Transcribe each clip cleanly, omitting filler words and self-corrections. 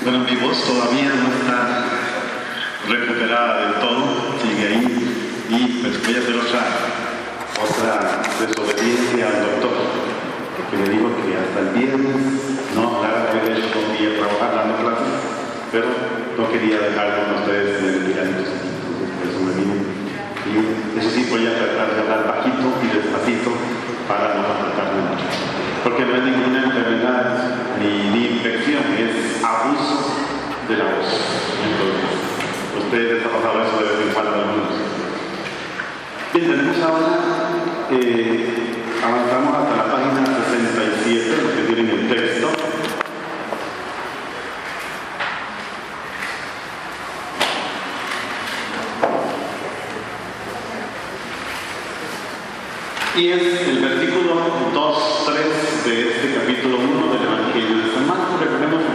Bueno, mi voz todavía no está recuperada del todo, sigue ahí, y pues voy a hacer otra desobediencia al doctor, porque le digo que hasta el viernes no hablar, de hecho no quería trabajar dando clases, pero no quería dejar con ustedes en el mirando, entonces por eso me vine. Y eso sí, voy a tratar de hablar bajito y despacito para no afectarme mucho, porque no es ninguna enfermedad ni infección, es abuso de la voz. Entonces, ustedes les ha pasado eso de vez en cuando algunos. Bien, tenemos ahora, avanzamos hasta la página 67, los que tienen el texto. Y es el versículo 2-3 de este capítulo 1 del Evangelio de San Marcos. Recordemos que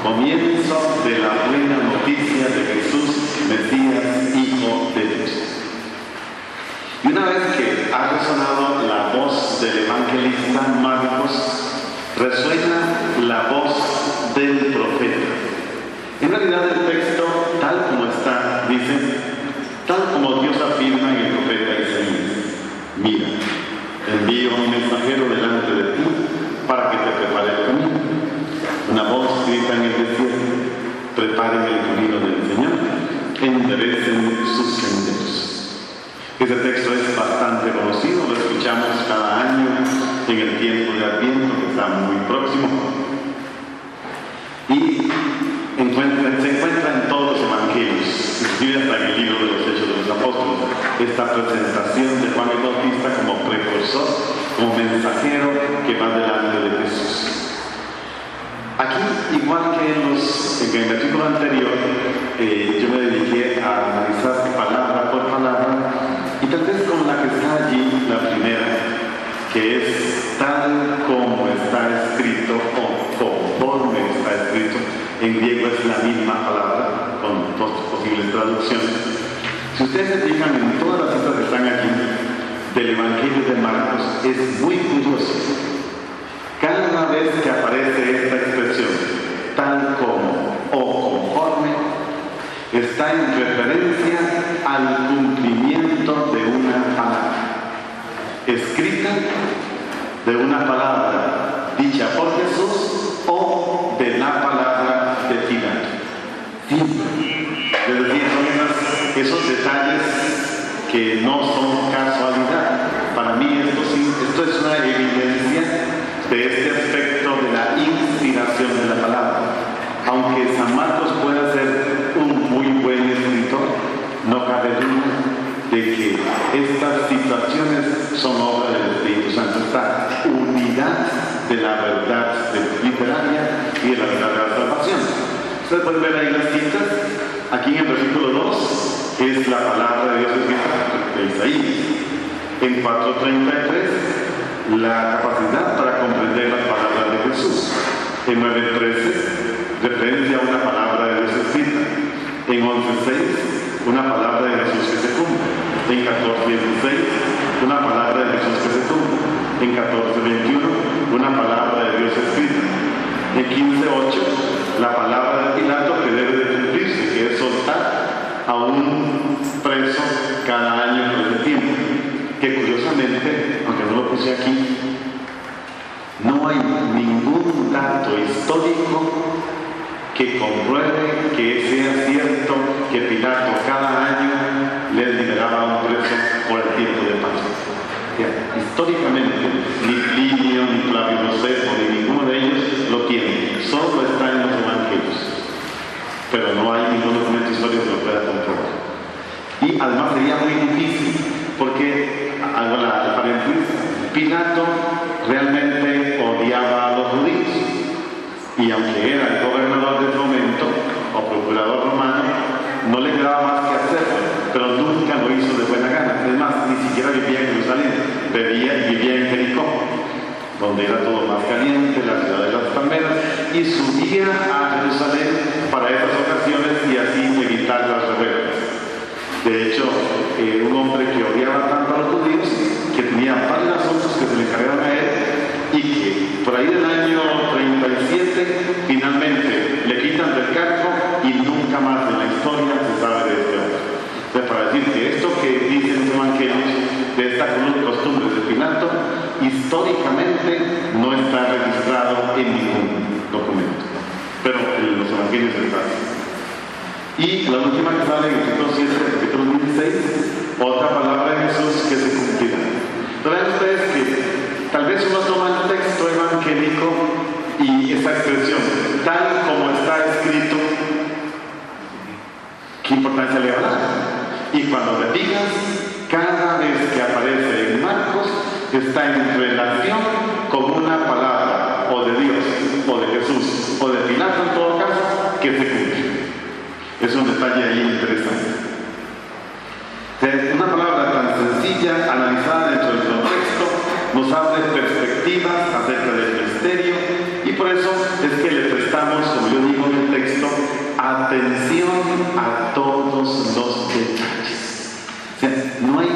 comienzo de la buena noticia de Jesús, Mesías, Hijo de Dios. Y una vez que ha resonado la voz del evangelista Marcos, resuena la voz del profeta. En realidad el texto, tal como está, dice, tal como Dios afirma en el profeta Isaías: mira, envío un mensajero delante de ti para que te prepare el camino. Una voz grita en el desierto: preparen el camino del Señor, enderecen sus senderos. Este texto es bastante conocido, lo escuchamos cada año en el tiempo de Adviento, que está muy próximo. Y se encuentra en todos los evangelios, inclusive hasta en el libro de los Hechos de los Apóstoles, esta presentación de Juan el Bautista como precursor, como mensajero que va delante de Jesús. Aquí, igual que en el versículo anterior, yo me dediqué a analizar palabra por palabra, y tal vez como la que está allí, la primera, que es tal como está escrito o conforme está escrito. En griego es la misma palabra, con dos posibles traducciones. Si ustedes se fijan en todas las citas que están aquí del Evangelio de Marcos, es muy curioso. Cada vez que aparece esta expresión, tal como o conforme, está en referencia al cumplimiento de una palabra escrita, de una palabra dicha por Jesús o de la palabra de Pilato. Siempre. Es decir, son esos detalles que no son casualidad. Para mí esto es una evidencia de este aspecto de la inspiración de la palabra. Aunque San Marcos pueda ser un muy buen escritor, no cabe duda de que estas situaciones son obra del Espíritu Santo. Esta unidad de la verdad literaria y de la verdad de la salvación. Ustedes pueden ver ahí las citas. Aquí en el versículo 2 es la palabra de Dios escrita de Isaías. En 4:33, la capacidad para comprender las palabras de Jesús. En 9:13, referencia a una palabra de Dios escrita. En 11:6, una palabra de Jesús que se cumple. En 14:16, una palabra de Jesús que se cumple. En 14:21, una palabra de Dios escrita. En 15:8, la palabra de Pilato que debe de cumplirse, que es soltar a un preso cada año por ese tiempo. Que curiosamente, aunque no lo puse aquí, no hay ningún dato histórico que compruebe que sea cierto que Pilato cada año le liberaba a un preso por el tiempo de paz. Históricamente, ni Plinio, ni Flavio Josefo, ni ninguno de ellos lo tiene. Solo está en los evangelios. Pero no hay ningún documento histórico que lo pueda comprobar. Y además sería muy difícil, porque, hago el paréntesis, Pilato realmente odiaba a los judíos. Y aunque era el gobernador del momento, o procurador romano, no le quedaba más que hacerlo, pero nunca lo hizo de buena gana. Además, ni siquiera vivía en Jerusalén, vivía en Jericó, donde era todo más caliente, la ciudad de las palmeras, y subía a Jerusalén para esas ocasiones y así evitar las rebeliones. De hecho, un hombre que odiaba tanto a los judíos, que tenía varios asuntos que se le encargaron a él, y que por ahí del año 37 finalmente le históricamente no está registrado en ningún documento, pero en los evangelios está. Y la última que sale en el capítulo 7, capítulo 16, otra palabra de Jesús que se cumplirá. Vean ustedes que tal vez uno toma el texto evangélico y esa expresión, tal como está escrito, ¿qué importancia le va a dar? Y cuando te fijas, cada vez que aparece en Marcos, está en relación con una palabra, o de Dios, o de Jesús, o de Pilato en todo caso, que se cumple. Es un detalle ahí interesante. Una palabra tan sencilla, analizada dentro del contexto, nos abre perspectivas acerca del misterio, y por eso es que le prestamos, como yo digo en el texto, atención a todos los detalles. O sea, no hay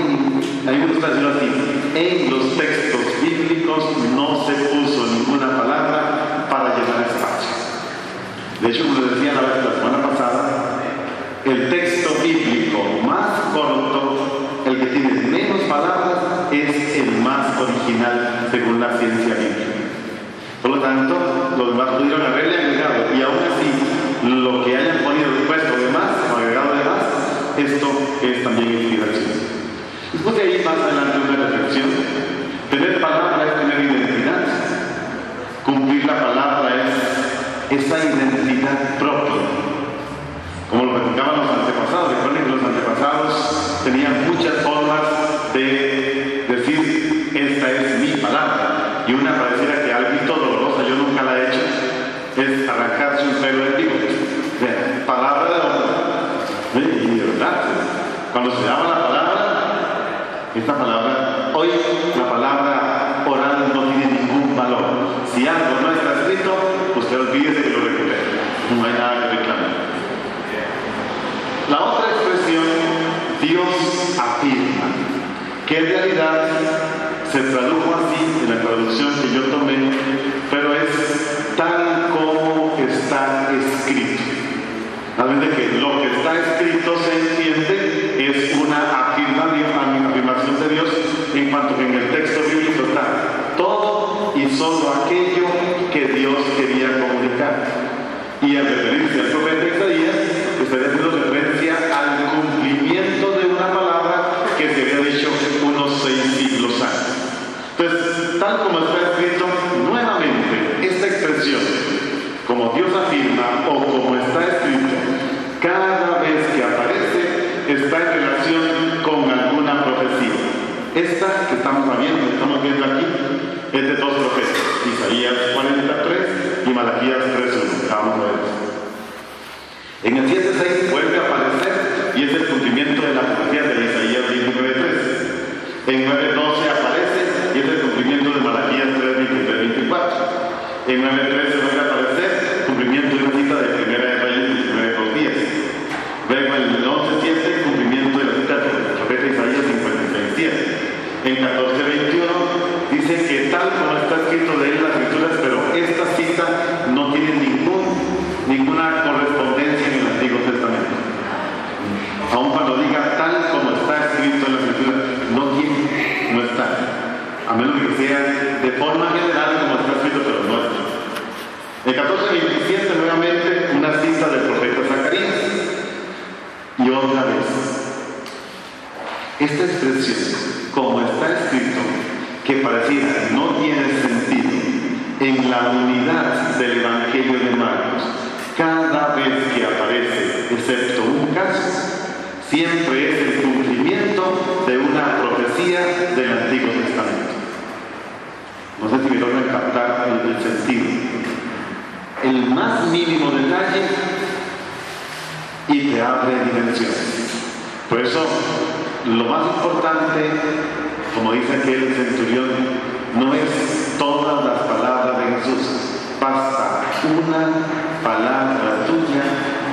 una expresión así. En los textos bíblicos no se puso ninguna palabra para llenar espacio. De hecho, como les decía la semana pasada, el texto bíblico más corto, el que tiene menos palabras, es el más original según la ciencia bíblica. Por lo tanto, los demás pudieron haberle agregado, y aún así, lo que hayan ponido puesto de más, o agregado de más, esto es también inspiración. Después de ahí, más adelante, una reflexión. Tener palabra es tener identidad. Cumplir la palabra es esa identidad propia. Como lo platicaban los antepasados, recuerden que los antepasados tenían muchas formas de decir, esta es mi palabra. Y una pareciera que algo dolorosa, yo nunca la he hecho, es arrancarse un pelo del bigote. Palabra de hombre. Y de verdad, cuando se daba la palabra, esta palabra, hoy la palabra oral no tiene ningún valor. Si algo no está escrito, usted olvídese que lo recupere. No hay nada que reclamar. La otra expresión, Dios afirma, que en realidad se tradujo así en la traducción que yo tomé, pero es tal como está escrito. A ver, de que lo que está escrito se entiende es una afirmación de Dios, en cuanto que en el texto bíblico está todo y solo aquello que Dios quería comunicar. Y al referirse al profeta Isaías, estaría haciendo referencia al cumplimiento de una palabra que se había dicho unos 6 siglos antes. Entonces, tal como está escrito, nuevamente, esta expresión, como Dios afirma o como está escrito, cada vez que aparece, está en relación con alguna profecía. Esta que estamos viendo aquí, es de 2 profetas, Isaías 43 y Malaquías 3:1. Vamos a ver. En el 7:6 vuelve a aparecer y es el cumplimiento de la profecía de Isaías 29:3. En 9:12 aparece y es el cumplimiento de Malaquías 3:23-24. En 9:13 vuelve a aparecer cumplimiento de una cita de Primera de Reyes 19:10. Luego en el 11:7 cumplimiento de la cita del profeta Isaías 56:10. En 14:21 dice que tal como está escrito de él las escrituras, pero esta cita no tiene ninguna correspondencia en el Antiguo Testamento. Aun cuando diga tal como está escrito en las escrituras, no está. A menos que sea de forma general como está escrito, pero no está. En 14:27 nuevamente una cita del profeta Zacarías. Y otra vez, esta expresión, como está escrito, que pareciera no tiene sentido en la unidad del Evangelio de Marcos, cada vez que aparece, excepto un caso, siempre es el cumplimiento de una profecía del Antiguo Testamento. No sé si me logran captar el sentido. El más mínimo detalle y te abre dimensiones. Por eso, lo más importante, como dice aquel centurión, no es todas las palabras de Jesús. Basta una palabra tuya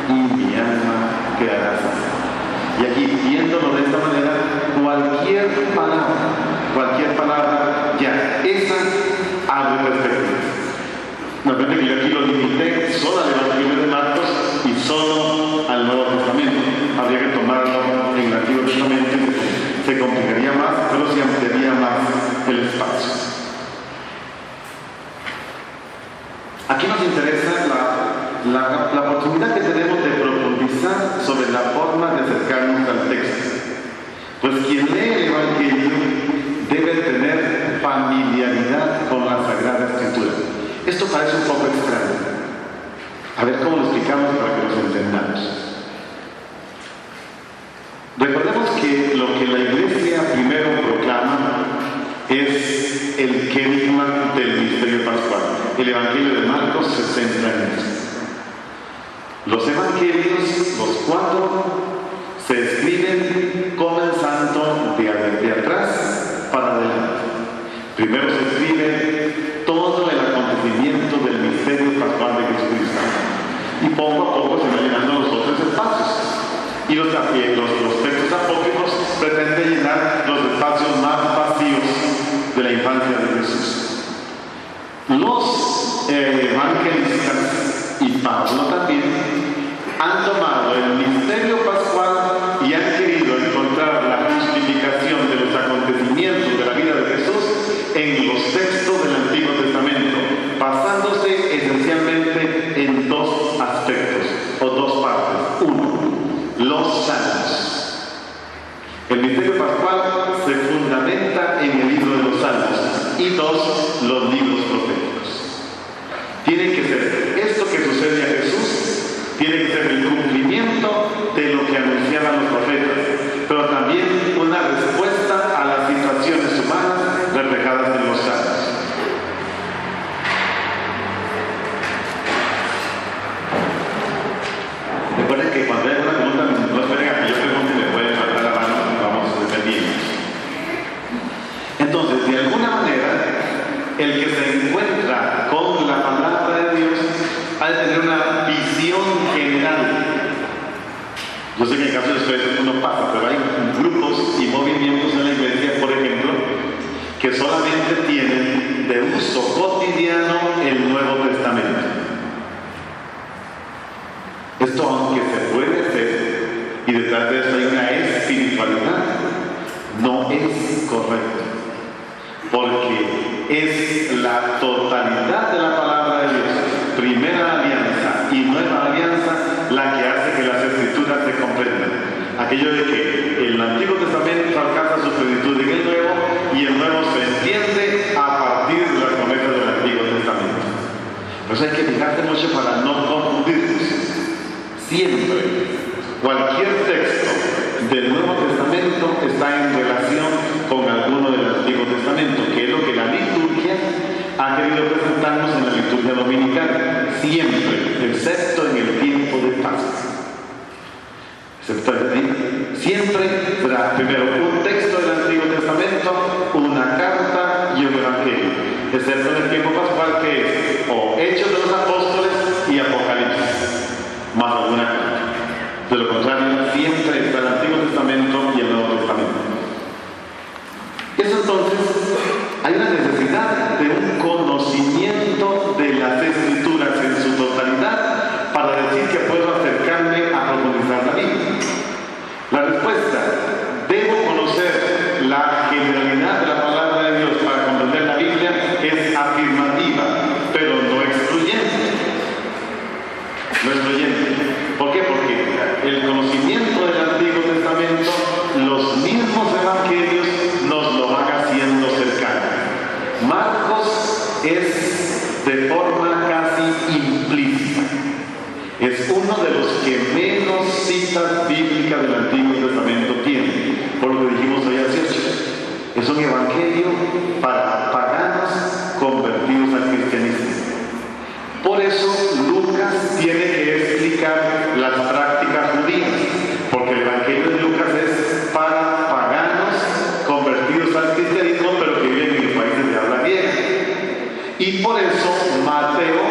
y mi alma quedará sana. Y aquí, viéndolo de esta manera, cualquier palabra, ya, esa abre perspectivas. Naturalmente que yo aquí lo limité solo al Evangelio de Marcos y solo al Nuevo Testamento. Habría que tomarlo en el Antiguo Testamento y se complicaría más, pero se ampliaría más el espacio. Aquí nos interesa la oportunidad que tenemos de profundizar sobre la forma de acercarnos al texto. Pues quien lee el Evangelio debe tener familiaridad con la Sagrada Escritura. Esto parece un poco extraño. A ver cómo lo explicamos para que nos entendamos. Recordemos que lo que la Iglesia primero proclama es el querigma del misterio pascual. El Evangelio de Marcos se centra en eso. Los evangelios, los 4, se escriben comenzando de atrás para adelante. Primero se escribe todo el acontecimiento del misterio pascual de Jesucristo. Y poco a poco se van llenando los otros espacios. Y los textos apócrifos pretenden llenar los espacios más vacíos de la infancia de Jesús. Los evangelistas y Pablo también han tomado el misterio pascual y han querido encontrar la justificación de los acontecimientos de la vida de Jesús en los textos del Antiguo Testamento, basándose esencialmente en 2 aspectos o 2 partes. 1, los salmos. El misterio pascual se fundamenta en el libro de los salmos y 2, los libros proféticos. Tiene que ser esto que sucede a Jesús, tiene que ser el cumplimiento de lo que anunciaban los profetas, pero también una respuesta a las situaciones humanas reflejadas en los salmos. Recuerden que cuando hay una pregunta, no esperen a que yo pregunte, me pueden levantar la mano y vamos defendiendo. Entonces, de alguna manera, el que se encuentra con la palabra de Dios ha de tener una visión general. Yo sé que en caso de ustedes uno pasa, pero hay grupos y movimientos en la iglesia, por ejemplo, que solamente tienen de uso cotidiano el Nuevo Testamento. Esto, aunque se puede hacer, y detrás de esto hay una espiritualidad, no es correcto, porque es la totalidad de la palabra de Dios, primera alianza y nueva alianza, la que hace que las escrituras se comprendan. Aquello de que el Antiguo Testamento alcanza su plenitud en el Nuevo y el Nuevo se entiende a partir de las promesas del Antiguo Testamento. Pues hay que fijarse mucho para no confundirnos. Siempre, cualquier texto del Nuevo Testamento está en relación con alguno del Antiguo Testamento, que es lo que la liturgia ha querido presentarnos en la liturgia dominical, siempre, excepto en el tiempo de Pascua. Siempre será primero un texto del Antiguo Testamento, una carta y un evangelio, excepto en el tiempo pascual, que es o Hechos de los Apóstoles y Apocalipsis, más alguna carta. De lo contrario, siempre está el Antiguo Testamento y el Nuevo Testamento. Eso entonces, hay una necesidad de un conocimiento de las Escrituras en su totalidad para decir que puedo acercarme a profundizar la Biblia. La respuesta, debo conocer la generalidad de la palabra de Dios para comprender la Biblia, es afirmativa, pero no excluyente. No excluyente. ¿Por qué? Porque el conocimiento del Antiguo Testamento, los mismos evangelios nos lo van haciendo cercano. Marcos es de forma casi implícita. Es uno de los que menos citas bíblicas del Antiguo Testamento tiene, por lo que dijimos hoy hace 8. Es un evangelio para paganos convertidos al cristianismo. Por eso Lucas tiene que explicar las prácticas judías, porque el evangelio de Lucas es para paganos convertidos al cristianismo, pero que viven en los países de habla griega. Y por eso Mateo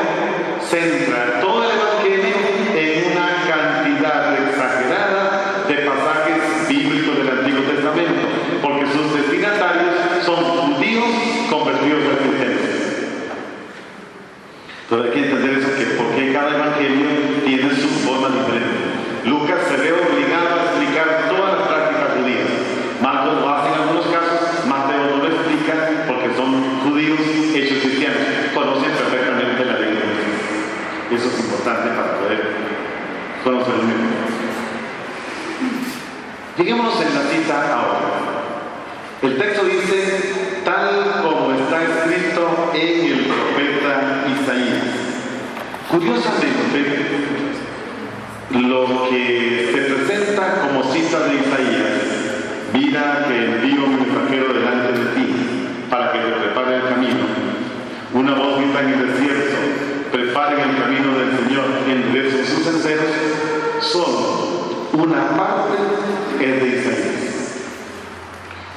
centra todo el evangelio en una cantidad exagerada de pasajes bíblicos del Antiguo Testamento, porque sus destinatarios son judíos convertidos al cristianismo. Entonces hay que entender eso, que porque cada evangelio tiene su forma diferente. Lucas se ve obligado a explicar todas las prácticas judías. Marcos lo hace en algunos casos, Mateo no lo explica porque son judíos hechos cristianos, conocen perfectamente la ley de Dios. constante para poder conocerlo mejor. Fijémonos en la cita ahora. El texto dice, tal como está escrito en el profeta Isaías. Curiosamente, lo que se presenta como cita de Isaías, mira que envío mi mensajero delante de ti, para que te prepare el camino. Una voz grita en el desierto, preparen el camino del Señor, enderecen sus senderos. Solo una parte es de Isaías.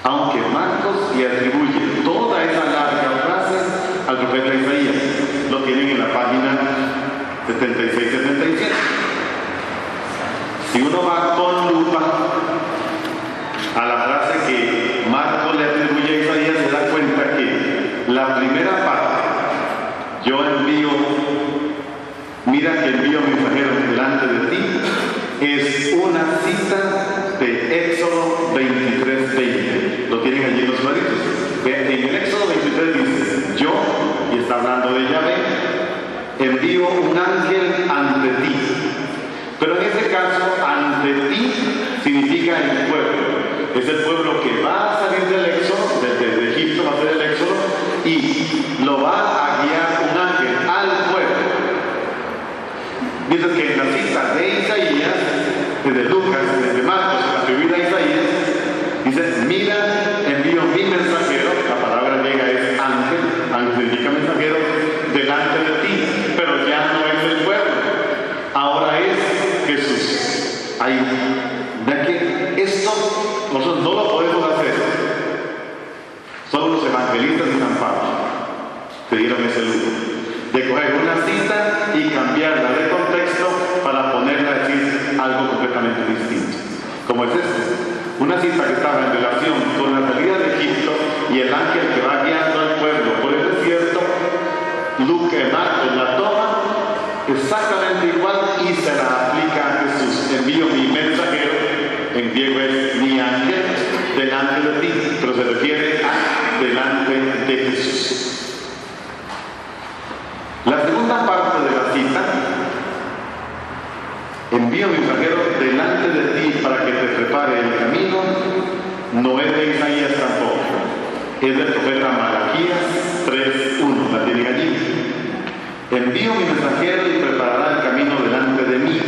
Aunque Marcos le atribuye toda esa larga frase al profeta Isaías, lo tienen en la página 76-77. Si uno va con lupa a la frase que Marcos le atribuye a Isaías, se da cuenta que la primera parte, yo envío, mira que envío mi mensajero delante de ti, es una cita de Éxodo 23:20. Lo tienen allí en los cuadritos. En el Éxodo 23 dice, yo, y está hablando de Yahvé, envío un ángel ante ti. Pero en este caso, ante ti significa el pueblo. Es el pueblo que va a salir del éxodo, desde Egipto va a hacer el éxodo, y lo va a guiar un ángel al pueblo. Mientras que en la cita de Isaías, desde Lucas, desde Marcos, atribuida a Isaías, dice, mira, envío mi mensajero, la palabra griega es ángel, ángel significa mensajero, delante de ti, pero ya no es el pueblo, ahora es Jesús. Ahí, ¿ven que esto nosotros no lo podemos hacer? Solo los evangelistas de San Pablo se dieron ese lujo de coger una cita y cambiarla de contexto para ponerla a decir algo completamente distinto. Como es esto, una cita que estaba en relación con la salida de Egipto y el ángel que va guiando al pueblo por el desierto, Marcos la toma exactamente igual y se la aplica a Jesús. Envío mi mensajero, en griego es mi ángel, delante de ti, pero se refiere a delante de Jesús. La segunda parte de la cita, envío mi mensajero delante de ti para que te prepare el camino, no es de Isaías tampoco, es del profeta Malaquías 3:1, la tienen allí. Envío mi mensajero y preparará el camino delante de mí.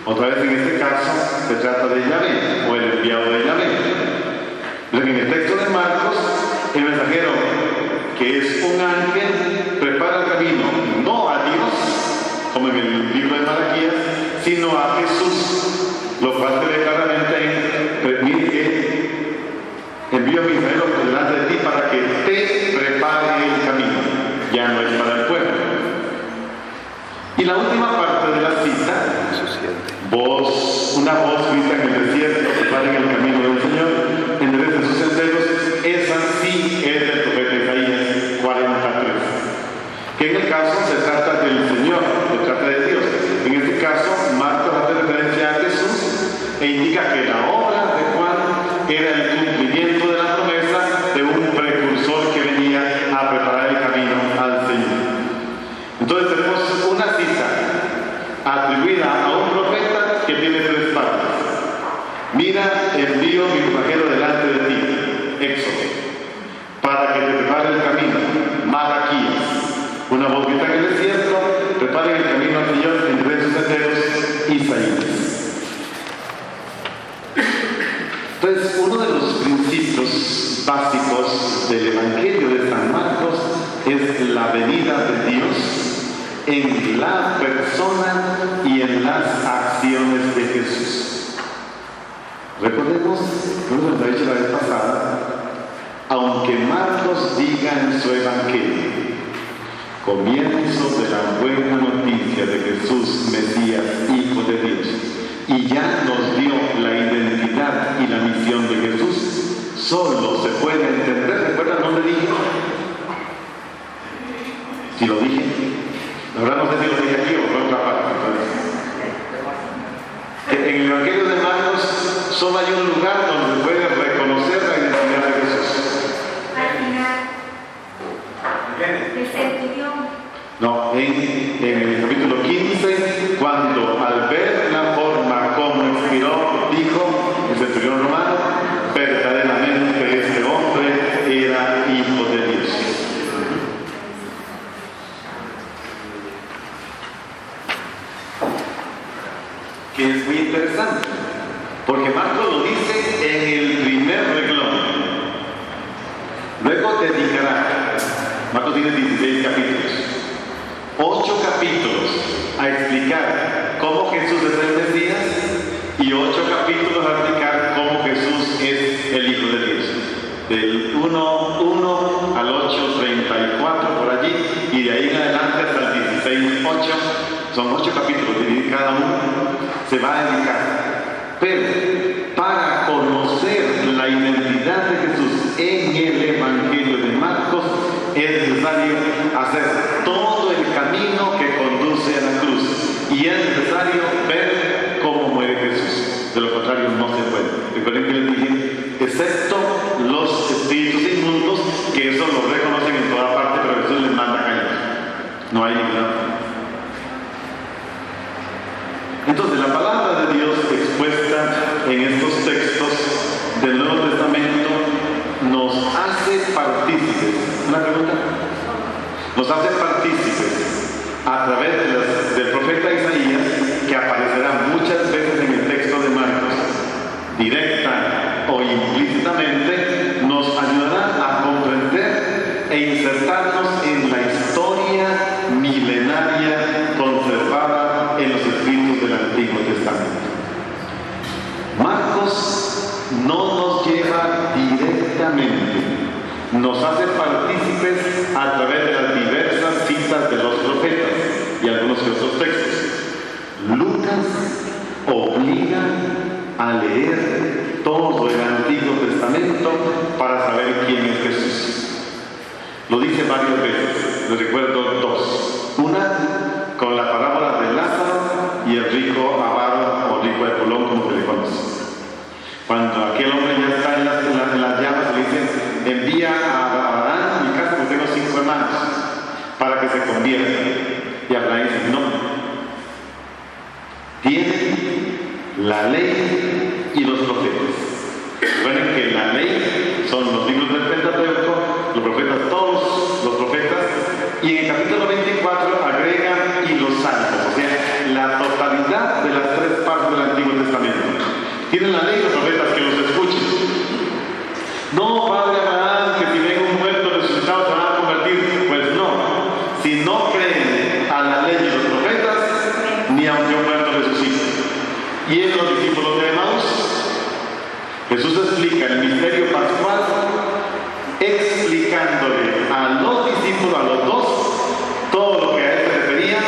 Otra vez en este caso se trata de Yahvé o el enviado de Yahvé. Pero en el texto de Marcos, el mensajero, que es un ángel, prepara el camino no a Dios, como en el libro de Malaquías, sino a Jesús, lo cual se ve claramente en, mire que envío mi mensajero delante de ti para que te prepare el camino, ya no es para el pueblo. Y la última parte de la cita, una voz grita en el desierto, preparen el camino del Señor, enderecen sus senderos. Esa sí es del profeta Isaías 43, que en el caso se trata del Señor, se trata de Dios. En este caso, Marcos hace referencia a Jesús e indica que la obra de Juan era el cumplimiento de la promesa de un precursor que venía a preparar el camino al Señor. Entonces tenemos una cita atribuida a un profeta que tiene tres partes. Mira, envío mi mensajero delante de ti, Éxodo, para que te prepare el camino, Malaquías, una voz grita en el desierto, prepare el camino al Señor, entre sus senderos, Isaías. Entonces, uno de los principios básicos del Evangelio de San Marcos es la venida de Dios en la persona y en las acciones de Jesús. Recordemos, como nos ha dicho la vez pasada, aunque Marcos diga en su Evangelio, comienzo de la buena noticia de Jesús, Mesías, Hijo de Dios, y ya nos dio la identidad y la misión de Jesús, solo se puede entender. ¿Recuerdan dónde dije? Si lo dije, la verdad no sé si lo dije aquí o en otra parte. En el Evangelio de Marcos solo hay un lugar donde se puede reconocer la identidad de Jesús. Al final, el centurión. No, en el capítulo 15, cuando al ver la forma como expiró, dijo el centurión romano, verdaderamente este hombre era hijo de Dios. Que es muy interesante, porque Marcos lo dice en el primer renglón. Luego dedicará, Marcos tiene 16 capítulos, 8 capítulos a explicar cómo Jesús es el Mesías y 8 capítulos a explicar cómo Jesús es el Hijo de Dios. Del 1 al 8, 34 por allí, y de ahí en adelante hasta el 16, 8, son 8 capítulos, cada uno se va a dedicar. Pero para conocer la identidad de Jesús en el Evangelio de Marcos es necesario hacer todo el camino que conduce a la cruz, y es necesario ver cómo muere Jesús. De lo contrario no se puede. Recuerden que les dije, excepto los espíritus inmundos, que eso lo reconocen en toda parte, pero Jesús les manda a callar. No hay ninguna. Entonces, la palabra de Dios expuesta en estos textos del Nuevo Testamento nos hace partícipes. ¿Una pregunta? Nos hace partícipes a través del profeta Isaías, que aparecerá muchas veces en el texto de Marcos, directa o implícitamente, nos ayudará a comprender e insertarnos en la historia milenaria conservada en los escritos del Antiguo Testamento. Marcos no nos lleva directamente, nos hace partícipes a través de las diversas citas de los profetas y algunos otros textos. Lucas obliga a leer todo el Antiguo Testamento para saber quién es Jesús. Lo dice varias veces, les recuerdo 2. Una, con la parábola de Lázaro y el rico avaro o rico de Pulón, como se le conoce. Cuando aquel hombre ya está en las llamas, le dicen, envía a Abraham a mi casa porque tengo 5 hermanos para que se conviertan. Y Abraham dice, no. Tienen la ley y los profetas. Recuerden que la ley son los libros del Pentateuco, los profetas, todos los profetas, y en el capítulo 24 agrega y los salmos, o sea, la totalidad de las 3 partes del Antiguo Testamento. Tienen la ley y los profetas, que los escuchen. No, Padre Abraham, que si ven un muerto resucitado se van a convertir. Pues no. Si no creen a la ley y los profetas, ni aunque un muerto resucite. Y en los discípulos de Emaús, Jesús explica el misterio pascual, explicándole a los discípulos, a los 2, todo lo que a él se refería,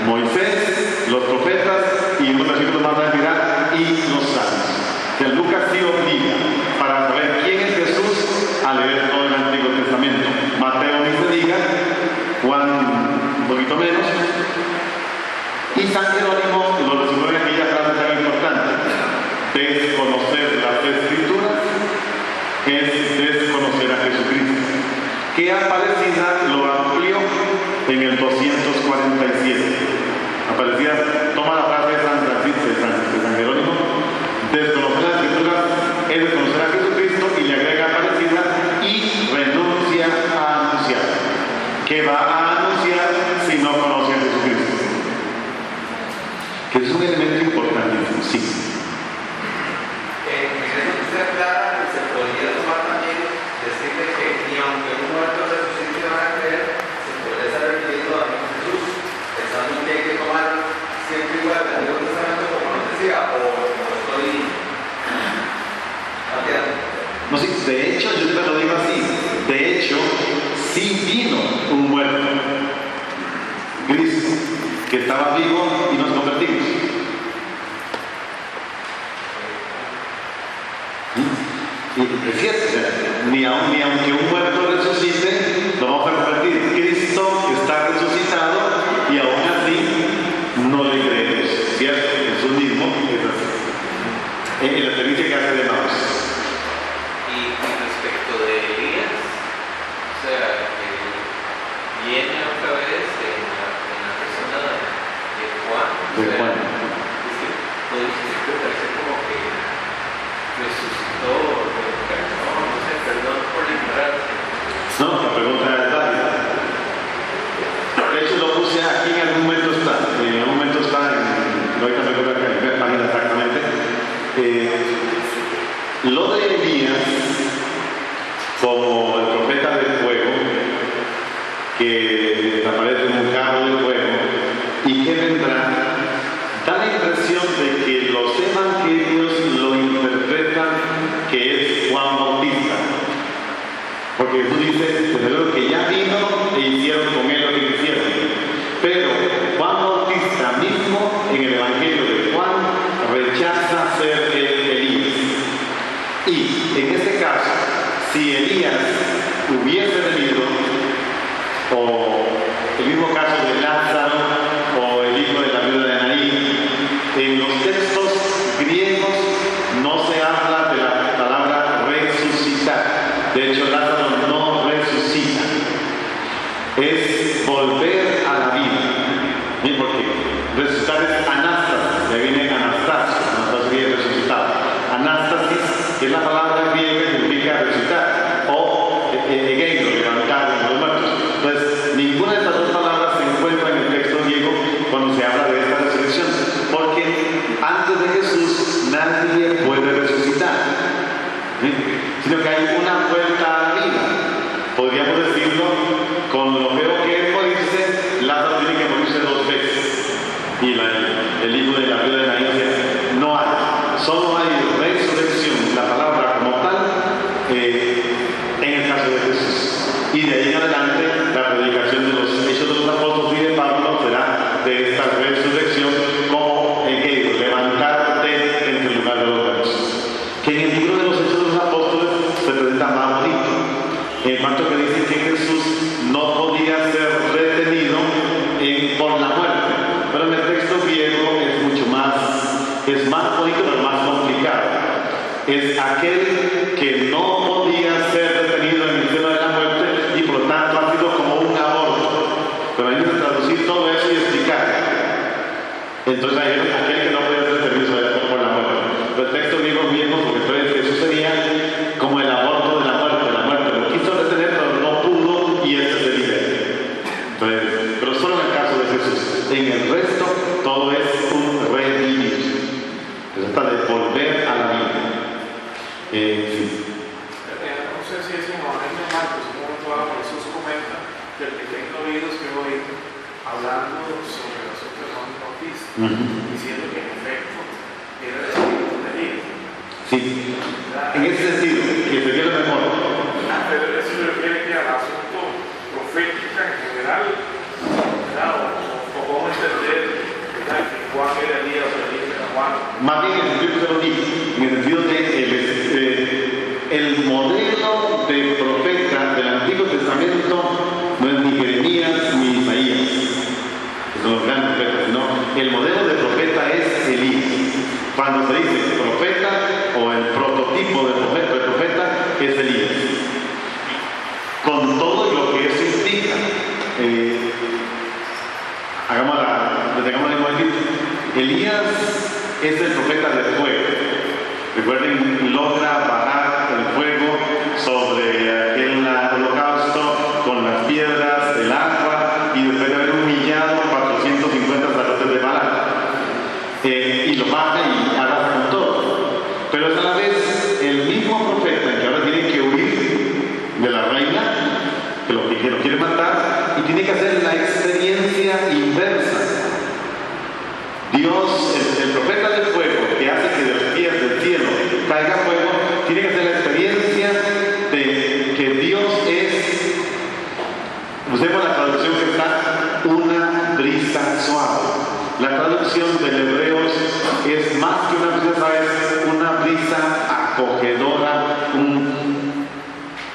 Moisés, los profetas y unos versículos más adelante dirá, y los salmos. Que Lucas sí obliga para saber quién es Jesús a leer todo el Antiguo Testamento. Mateo ni se diga, Juan un poquito menos, y San Jerónimo lo resume en aquella frase tan importante: desconocer las Escrituras es desconocer a Jesucristo, que Aparecida lo amplió en el 247. Aparecida toma la frase de San Francisco, de San Jerónimo, desconocer las Escrituras es desconocer a Jesucristo, y le agrega Aparecida y renuncia a anunciar. ¿Qué va a anunciar si no conoce a Jesucristo? Que es un elemento importantísimo, sí. En eso que usted aclara, se podría tomar también decirle que ni aunque un muerto resucite van a creer, se puede estar refiriendo a Jesús, pensando que hay que tomar siempre igual el Antiguo Testamento como nos decía, o estoy cambiando. No, sí, de hecho, yo te lo digo así, de hecho, sí vino un muerto, Cristo, que estaba vivo y nos convertimos. Y es cierto, o sea, ni aunque un muerto resucite, lo vamos a convertir. Cristo está resucitado y aún así no le creemos, ¿cierto? Jesús mismo es así. En la experiencia que hace de Maús. Y respecto de Elías, o sea, que viene otra vez de Juan. Todo esto parece como que resucitó, no sé, perdón por la ignorancia. No, la pregunta es válida. De hecho, lo puse aquí, en algún momento está, ahorita me acuerdo que en la página exactamente. Lo de Elías, como el profeta del fuego, que aparece en un carro de fuego y que vendrá, da la impresión de que los evangelios lo interpretan que es Juan Bautista. Porque tú dices, desde luego que ya vino e hicieron con él lo que quisieron. Pero Juan Bautista mismo, en el Evangelio de Juan, rechaza ser Elías. Y en este caso, si Elías hubiese venido, o el mismo caso de Lázaro, o el hijo de la viuda de Naín, en los textos griegos no se habla de la palabra resucitar. De hecho, Lázaro no resucita. Es volver a la vida. ¿Y por qué? Resucitar es anástasis. De ahí viene Anastasio. Anastasio viene resucitado. Anástasis, que es la palabra griega que significa resucitar. O egeiro, levantar de los muertos. Entonces, ninguna de estas dos palabras se encuentra en el texto griego cuando se habla de esta resurrección. Porque antes de Jesús nadie puede resucitar. ¿Sí? Sino que hay una vuelta a la vida. Podríamos decirlo con lo feo que es morirse. Lázaro tiene que morirse 2 veces. Y el hijo de la viuda de Naín dice, no hay, solo hay resurrección, la palabra como tal, en el caso de Jesús. Y de ahí en adelante la predicación de los Hechos de los Apóstoles y de Pablo será de esta resurrección como el levantarte entre el lugar de los muertos. Que en el libro de los Hechos de los Apóstoles se presenta más bonito, en cuanto que dice que Jesús no podía ser retenido por la muerte. Pero en el texto griego es más bonito, pero más complicado. Es aquel que no podía ser detenido en el seno de la muerte y por lo tanto ha sido como un aborto. Pero hay que traducir todo eso y explicar. Entonces hay aquel que no podía ser detenido por la muerte. Pero el texto griego es bien, porque entonces eso sería como el aborto de la muerte. La muerte lo quiso detener, pero no pudo y él se libera. Pero solo en el caso de Jesús. En el resto todo es un revivir. Se trata de volver a la vida. No sé si es en Evangelio de Marcos, en un momento dado Jesús comenta que el que tenga oídos que oír, hablando sobre los otros de Juan Bautista, diciendo que en efecto era el espíritu de Elías. Sí, en ese sentido, que se quiere mejor. Pero eso se refiere que al asunto profético en general, o cómo entender que Juan era Elías o Elías era Juan. Más bien en el sentido que se lo digo, en el sentido de el modelo de profeta del Antiguo Testamento no es ni Jeremías ni Isaías, que son los grandes profetas, sino el modelo de profeta es Elías. Cuando se dice profeta o el prototipo de profeta es Elías. Con todo lo que eso implica. Detengamos un momentito. Elías es el profeta del fuego. Recuerden, logra bajar el fuego sobre aquel holocausto con las piedras, el agua, y después de haber humillado 450 sacerdotes de Baal. Y lo baja y arrasa con todo. Pero es a la vez el mismo profeta que ahora tiene que huir de la reina, que lo quiere matar, y tiene que hacer la experiencia inversa. Dios, el profeta del fuego, que hace que de los pies del cielo caiga fuego, tiene que hacer la experiencia de que Dios es, usemos la traducción que está, una brisa suave. La traducción del Hebreos es más que una brisa suave, es una brisa acogedora,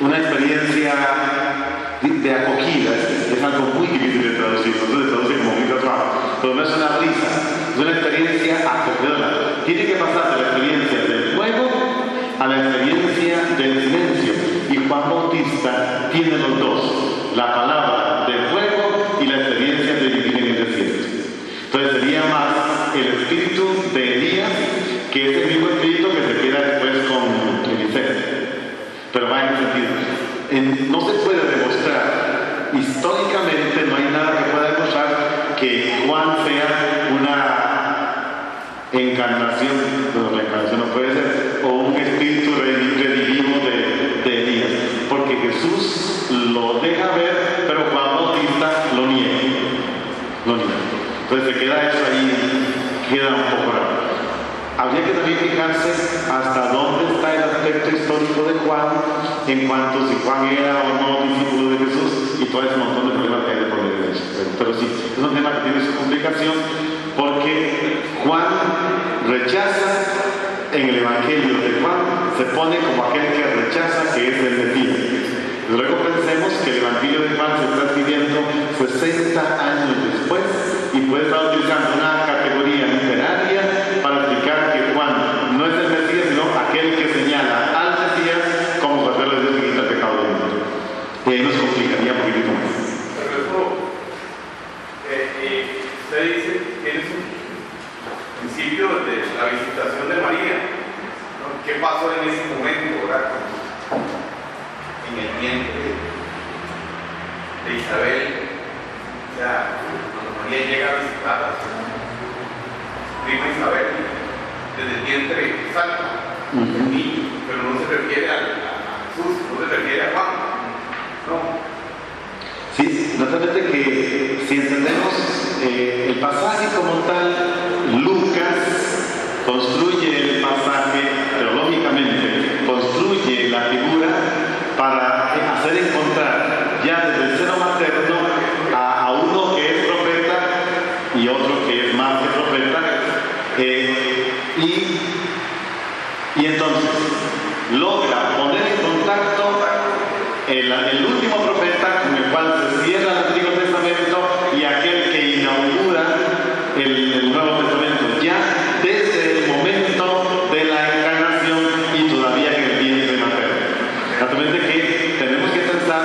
una experiencia de acogida. Es algo muy difícil de traducir, entonces se traduce como brisa suave, pero no es una brisa, es una experiencia acogedora. Tiene que pasar de la experiencia del fuego a la experiencia del silencio, y Juan Bautista tiene los dos, la palabra del fuego y la experiencia de vivir en el desierto. Entonces sería más no se puede demostrar, históricamente no hay nada que pueda demostrar que Juan sea una encarnación, pero la encarnación no puede ser, o un espíritu redivivo de Elías, porque Jesús lo deja ver, pero Juan Bautista lo niega. Entonces se queda eso ahí, queda un poco raro. Habría que también fijarse hasta dónde está el aspecto histórico de Juan, en cuanto si Juan era o no discípulo de Jesús, y todo ese montón de problemas que hay de por medio de eso. Pero sí, es un tema que tiene su complicación, porque Juan rechaza, en el Evangelio de Juan, se pone como aquel que rechaza que es el Mesías. Luego pensemos que el Evangelio de Juan se está escribiendo 60 años después y puede estar utilizando una categoría literaria para explicar que Juan no es el Mesías, sino aquel que señala al Mesías como Cordero de Dios que quita el pecado del mundo. Y ahí nos complicaría un poquito más. Pero eso, usted dice que es un principio de la visitación de María, ¿no? ¿Qué pasó en ese momento, verdad? En el vientre de Isabel, o sea, cuando María llega a visitar a su prima Isabel, desde el vientre salta el niño, pero no se refiere a Jesús, no se refiere a Juan, no. Sí, naturalmente que si entendemos el pasaje como tal, Lucas construye el pasaje teológicamente, construye la figura para hacer encontrar ya desde el seno materno a uno que es profeta y otro que es más que profeta, y entonces logra poner en contacto el último profeta con el cual se cierra el Antiguo Testamento y aquel que inaugura el Nuevo Testamento ya desde el momento de la encarnación y todavía en el vientre materno. Naturalmente que tenemos que pensar,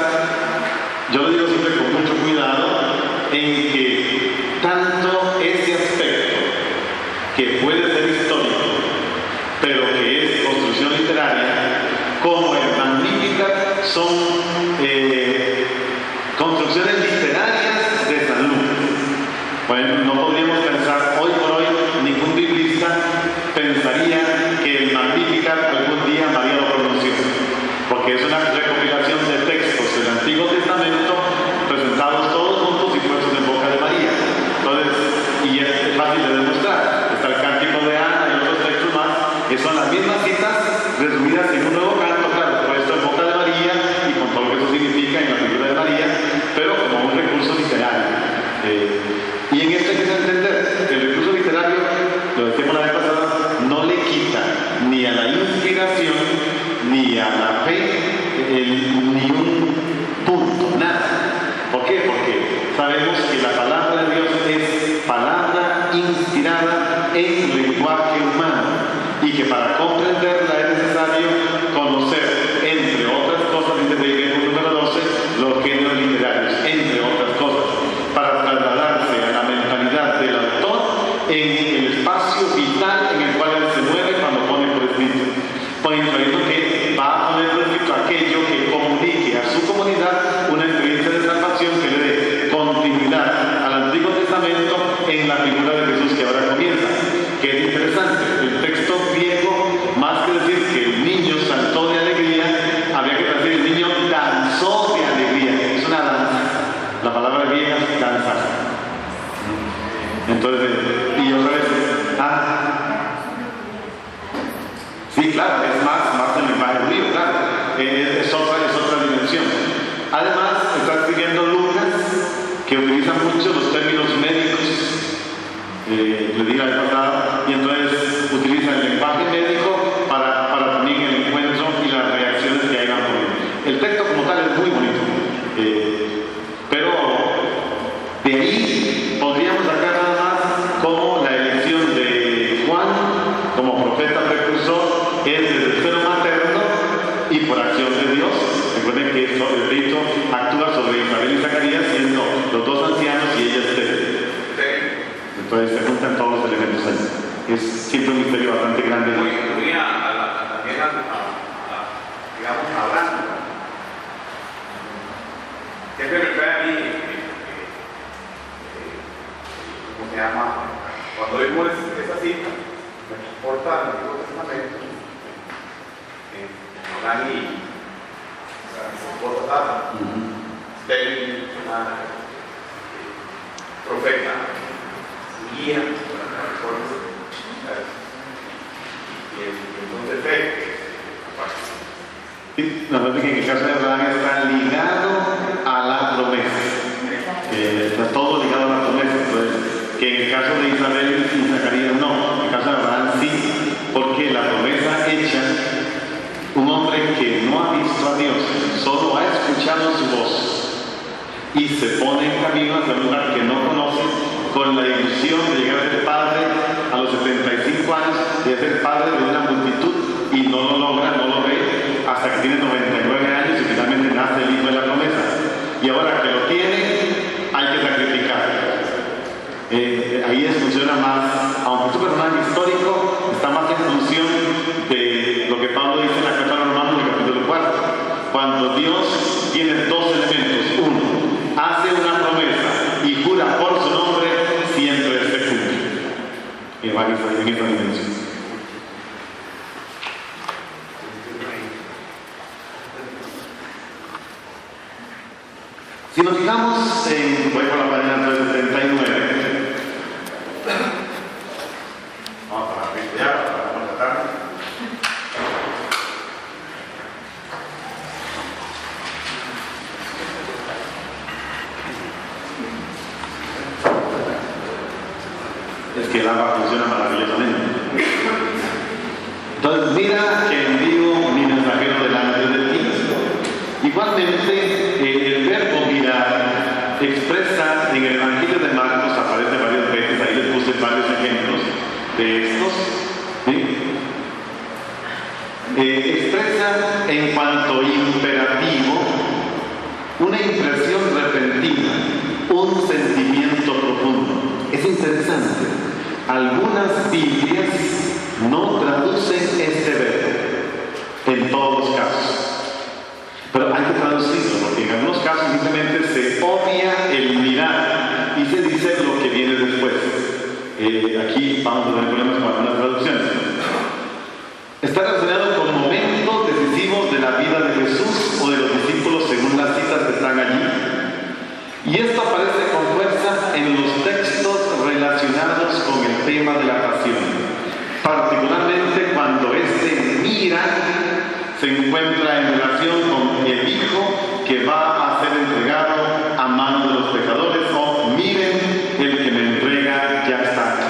yo lo digo siempre con mucho cuidado, en que tanto ese aspecto que puede ser histórico pero que es construcción literaria, como el Magnificat son construcciones literarias de San Lucas. Bueno, no podríamos pensar, hoy por hoy, ningún biblista pensaría que el Magnificat algún día María lo pronunció, porque es una recopilación de textos del Antiguo Testamento presentados todos juntos y puestos en boca de María. Entonces, y es fácil de demostrar, está el Cántico de Ana y otros textos más, que son las mismas citas resumidas en un nuevo canto, claro, puesto en boca de María y con todo lo que eso significa en la figura de María, pero como un recurso literario. Y en esto hay que entender que el recurso literario, lo decíamos la vez pasada, no le quita ni a la inspiración ni a la fe ni un punto, nada. ¿Por qué? Porque sabemos que la palabra de Dios es palabra inspirada en lenguaje humano y que para comprenderla es necesario conocer, entre otras cosas, dice el número 12, los géneros literarios, entre otras cosas, para trasladarse a la mentalidad del autor en el espacio vital en el cual él se mueve cuando pone por escrito. Por incluyendo que va a poner por escrito aquello que comunique a su comunidad una experiencia de salvación que le dé continuidad al Antiguo Testamento en la figura de Jesús que ahora comienza. Que es interesante, el texto griego, más que decir que el niño saltó de alegría, habría que decir el niño danzó de alegría. Es una danza. La palabra griega es danza. Entonces, y otra vez, sí, claro, es más el lenguaje judío, claro, es otra dimensión. Además, está escribiendo Lucas, que utiliza mucho los términos médicos, le di la vez pasada, y entonces utiliza el lenguaje médico para también el encuentro y las reacciones que hayan por él. El texto como tal es muy bonito, pero de ahí podríamos sacar nada más como la elección de Juan como profeta precursor es desde el seno materno y por acción de Dios. Recuerden que el rito actúa sobre Isabel y Zacarías siendo los dos ancianos y ella estéril. Entonces se juntan todos los elementos ahí. Es siempre un misterio bastante grande. Muy también digamos, Abraham. me ama. Cuando vemos esa cita, me transporta al Antiguo Testamento, Abraham y su esposa Sara, una profeta, guía, y entonces fe. Nos parece que en el caso de Abraham está ligado a la promesa. Está todo ligado a la promesa. Entonces, que en el caso de Isabel y Zacarías no. En el caso de Abraham sí, porque la promesa hecha, un hombre que no ha visto a Dios, solo ha escuchado su voz y se pone en camino hacia un lugar que no conoce, con la ilusión de llegar a ser padre a los 75 años, de ser padre de una multitud, y no lo logra, no lo ve, hasta que tiene 99 años y finalmente nace el hijo de la promesa. Y ahora que lo tiene, hay que sacrificar. Ahí funciona más, aunque es un personaje histórico, está más en función de lo que Pablo dice en la carta a los Romanos, en el capítulo 4. Cuando Dios tiene dos elementos: uno, hace una promesa y jura por su nombre, siempre se cumple. En esta dimensión. Si nos fijamos voy por la página 379. Vamos para estudiar, para contratar. Es que el agua funciona maravillosamente. Entonces, mira que envío mi mensajero delante de ti. Igualmente, el verbo mirar expresa en el Evangelio de Marcos, aparece varias veces, ahí les puse varios ejemplos de estos, ¿sí? Expresa en cuanto imperativo una impresión repentina, un sentimiento profundo. Es interesante, algunas Biblias no traducen este verbo en todos los casos. Pero hay que traducirlo, porque en algunos casos simplemente se obvia el mirar y se dice lo que viene después. Aquí vamos a tener problemas con algunas traducciones. Está relacionado con momentos decisivos de la vida de Jesús o de los discípulos según las citas que están allí. Y esto aparece con fuerza en los textos relacionados con el tema de la pasión. Particularmente cuando este mira se encuentra en relación con el Hijo que va a ser entregado a manos de los pecadores, o miren, el que me entrega ya está aquí.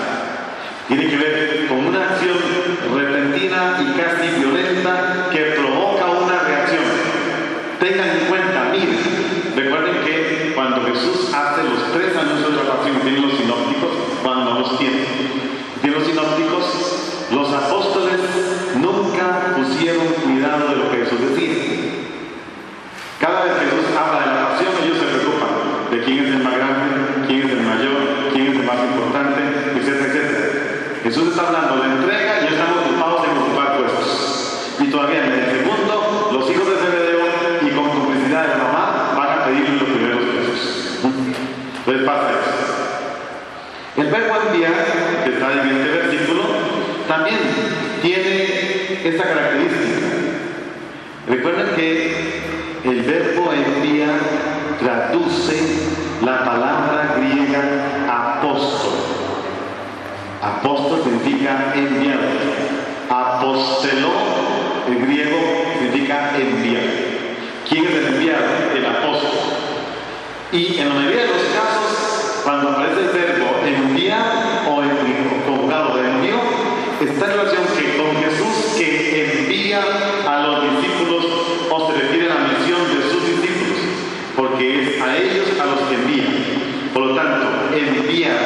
Tiene que ver con una acción repentina y casi violenta que provoca una reacción. Tengan en cuenta, miren, recuerden que cuando Jesús hace los 3 anuncios de la pasión, tienen los sinópticos, cuando los tienen los sinópticos, los apóstoles nunca pusieron cuidado de lo que Jesús decía. Cada vez que Jesús habla de la pasión, ellos se preocupan de quién es el más grande, quién es el mayor, quién es el más importante, etcétera, etcétera. Jesús está hablando de entrega y estamos ocupados en ocupar puestos. Y todavía en el segundo, los hijos de Zebedeo y con complicidad de la mamá van a pedirle los primeros pesos. Entonces pasa eso. El verbo enviar, que está en este versículo, también tiene esta característica. Recuerden que el verbo enviar traduce la palabra griega apóstol. Apóstol significa enviado. Apóstelo, el griego, significa enviar. ¿Quién es el enviado? El apóstol. Y en la mayoría de los casos, cuando aparece el verbo enviar o el conjugado de envío, está en relación con Jesús, que envía a los discípulos, o se refiere a la misión de sus discípulos, porque es a ellos a los que envía. Por lo tanto, enviar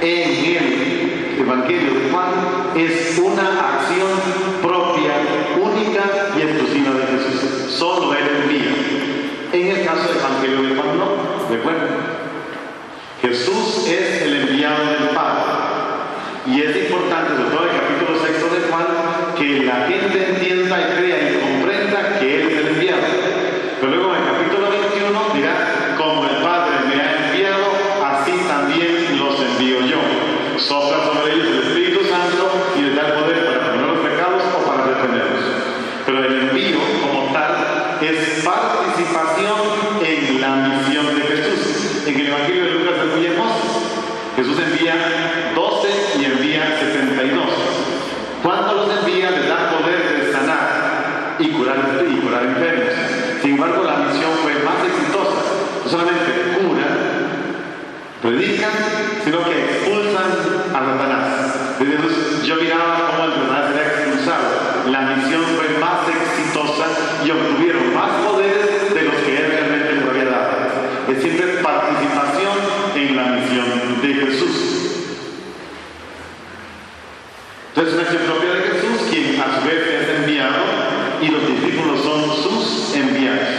en el Evangelio de Juan es una acción propia, única y exclusiva de Jesús. Solo Él envía. En el caso del Evangelio de Juan no, recuerden. Jesús es el enviado del Padre. Y es importante, sobre todo en el capítulo 6 de Juan, que la gente entienda y crea y comprenda que Él es el enviado. Pero luego en el capítulo 21 dirá, como el Padre me ha enviado, así también los envío yo. Jesús envía 12 y envía 72. Cuando los envía les da poder de sanar y curar enfermos. Sin embargo, la misión fue más exitosa. No solamente curan, predican, sino que expulsan a Satanás. Desde entonces yo miraba cómo el Satanás era expulsado. La misión fue más exitosa y obtuvieron más poderes de los que él realmente les había dado. Es siempre participación en la misión de Jesús. Entonces, una acción propia de Jesús, quien a su vez es enviado, y los discípulos son sus enviados.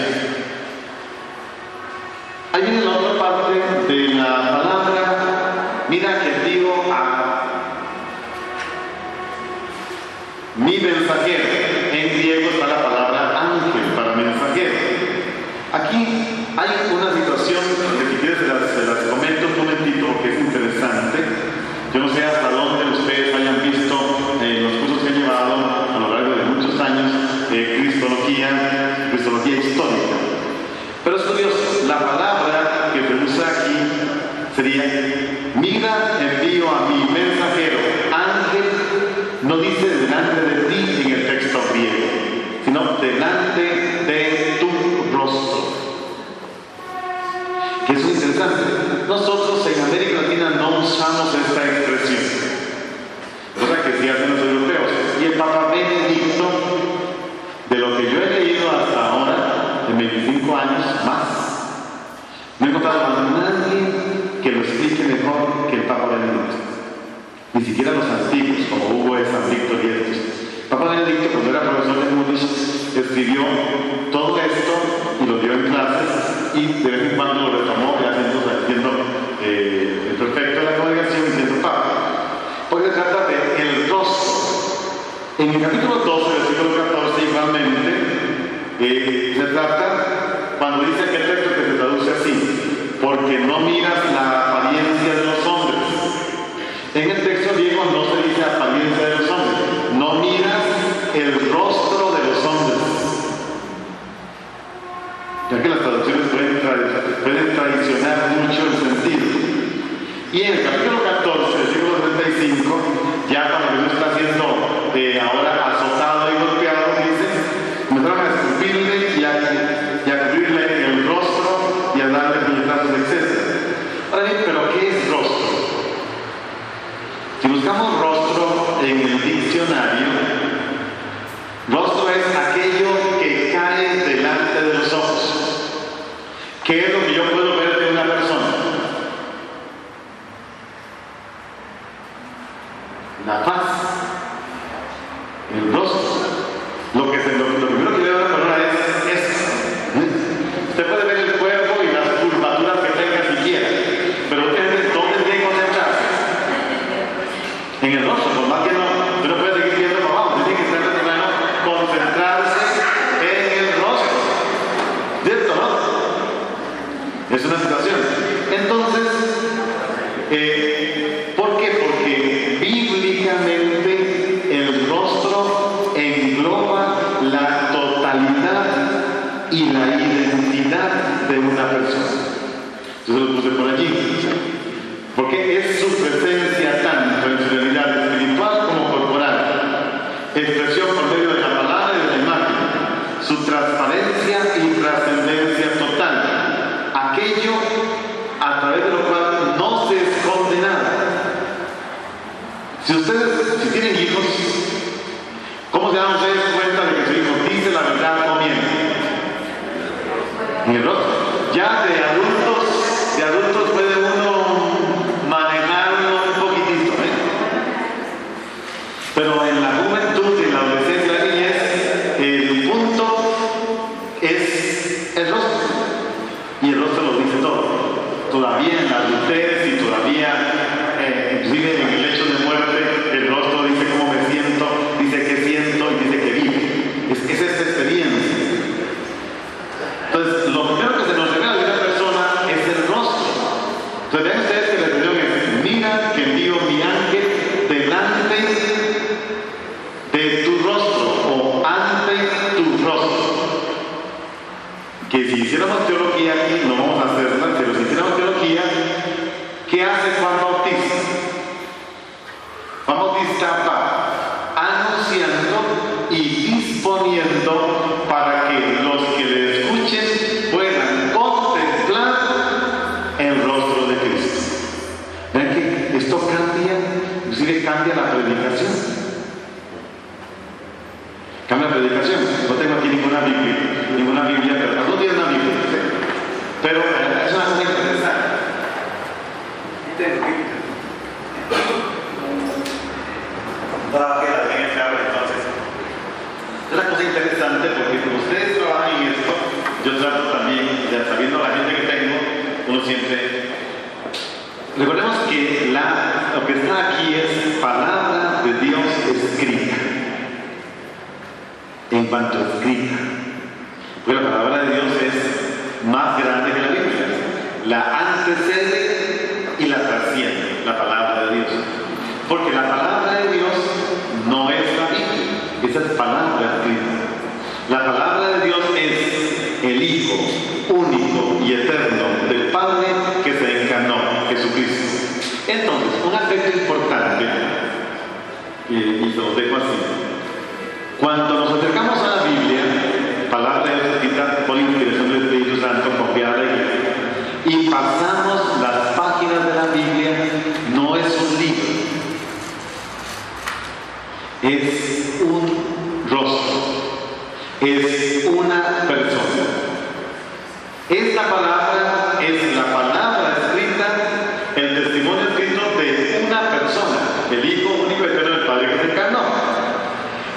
Ahí viene la otra parte de la palabra. Mira que digo a mi mensajero. En griego está la palabra ángel para mensajero. Aquí hay una situación que si quieres se las comento un momentito porque es interesante. Yo no sé hasta dónde ustedes hayan visto los cursos que he llevado a lo largo de muchos años de cristología histórica. Pero es curioso, la palabra que se usa aquí sería: mira, envío a mi mensajero. Ángel no dice delante de ti en el texto griego, sino delante de tu rostro. Que es muy interesante. Nosotros en América Latina no usamos esta expresión, cosa que sí hacen los europeos. Y el Papa Benedicto, de lo que yo he leído hasta ahora, en 25 años más, no he encontrado a nadie que lo explique mejor que el Papa Benedicto. Ni siquiera los antiguos, como Hugo de San Víctor y estos. El Papa Benedicto, cuando era profesor de Múnich, escribió todo esto y lo dio en clases, y de vez en cuando lo retomó, haciendo el prefecto de la congregación y siendo Papa. Porque se trata de el rostro. En el capítulo 12, versículo 14, igualmente, se trata, cuando dice aquel texto que se traduce así: porque no miras la apariencia de los hombres. En el texto griego no se dice apariencia de los hombres, no miras el rostro de los hombres. Ya que las traducciones pueden traicionar mucho el sentido. Y en el capítulo 14, versículo 35, ya cuando Jesús está siendo ahora azotado y golpeado, dice: comenzaron a escupirle y a cubrirle el rostro y a darle puñetazos, etc. Ahora bien, ¿pero qué es rostro? Si buscamos rostro en el diccionario, rostro es aquello que cae delante de los ojos. ¿Qué es lo que yo puedo ver de una persona? La faz, el rostro. Lo primero que veo de una persona es esto. Usted puede ver el cuerpo y las curvaturas que tenga si quiere, pero ¿dónde tiene que concentrarse? En el rostro, por más que usted no puede seguir viendo para abajo, tiene que estar concentrarse en el rostro. ¿Cierto, no? Es una situación. Entonces, ¿por qué? Porque bíblicamente el rostro engloba la totalidad y la identidad de una persona. Yo se lo puse por allí. Porque es su presencia tanto en su realidad espiritual como corporal. Expresión por medio de la palabra y de la imagen. Su transparencia y trascendencia total. Aquello a través de lo cual no se esconde nada. Si tienen hijos, ¿cómo se dan ustedes cuenta de que su hijo dice la verdad o miente? En el rostro. Ya de adultos puede uno manejarlo un poquitito, pero en la juventud, en la adolescencia, la niñez, el punto es el rostro. Y el rostro lo dice todo. Todavía en la adultez y todavía, inclusive en el lecho de muerte, el rostro dice cómo me siento, dice qué siento y dice que vivo. Es esta experiencia. Entonces, lo primero que se nos revela de una persona Bautista. Juan Bautista va anunciando y disponiendo para que los que le escuchen puedan contemplar el rostro de Cristo. Vean que esto cambia, inclusive cambia la predicación. Cambia la predicación. No tengo aquí ninguna Biblia, pero algún día una Biblia, ¿sí? Pero es una cosa interesante. Para que la tengan claro, entonces. Es una cosa interesante porque como ustedes trabajan en esto, yo trato también, ya sabiendo la gente que tengo, uno siempre. Recordemos que lo que está aquí es palabra de Dios escrita. En cuanto a escrita, porque la palabra de Dios es más grande que la Biblia, la antecede y la trasciende, la palabra de Dios, porque la palabra de Dios no es la Biblia, esa es palabra escrita. La palabra de Dios es el Hijo único y eterno del Padre que se encarnó, Jesucristo. Entonces, un aspecto importante, y se los dejo así. Cuando nos acercamos a la Biblia, palabra de Dios escrita por inspiración del Espíritu Santo, confiada a la Iglesia, y pasamos las páginas de la Biblia, no es un libro, es un rostro, es una persona. Esta palabra es la palabra escrita, el testimonio escrito de una persona, el Hijo único y eterno del Padre que se encarnó.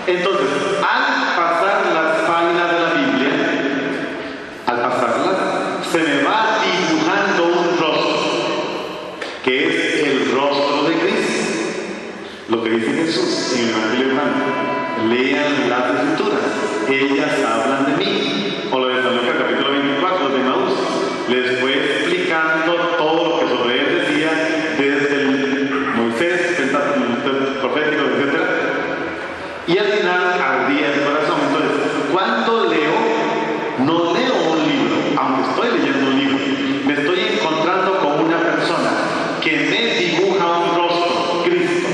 Entonces, al pasar las páginas de la Biblia, al pasarlas, se me va dibujando un rostro, que es el rostro de Cristo. Lo que dice Jesús en el Evangelio de Juan: lean las Escrituras, ellas hablan de mí. O lo de San Lucas capítulo 24 de Maús, les fue explicando todo lo que sobre él decía, desde el Moisés, el profético, etc. Y al final ardía el corazón. Entonces, cuando leo, no leo un libro, aunque estoy leyendo un libro, me estoy encontrando con una persona que me dibuja un rostro, Cristo.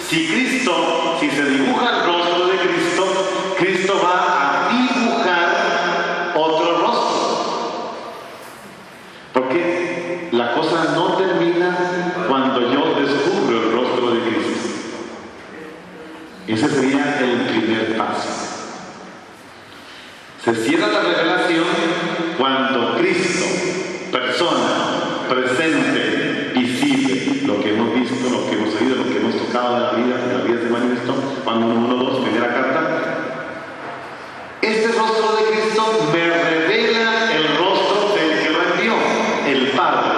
Si se dibuja el rostro de Cristo, Cristo va a dibujar otro rostro. Porque la cosa no termina cuando yo descubro el rostro de Cristo. Ese sería el primer paso. Se cierra la revelación cuando Cristo, persona, presente, visible, lo que hemos visto, lo que hemos oído, lo que hemos tocado de la vida se manifestó, cuando 1:2, primera carta. Este rostro de Cristo me revela el rostro del que lo envió, el Padre.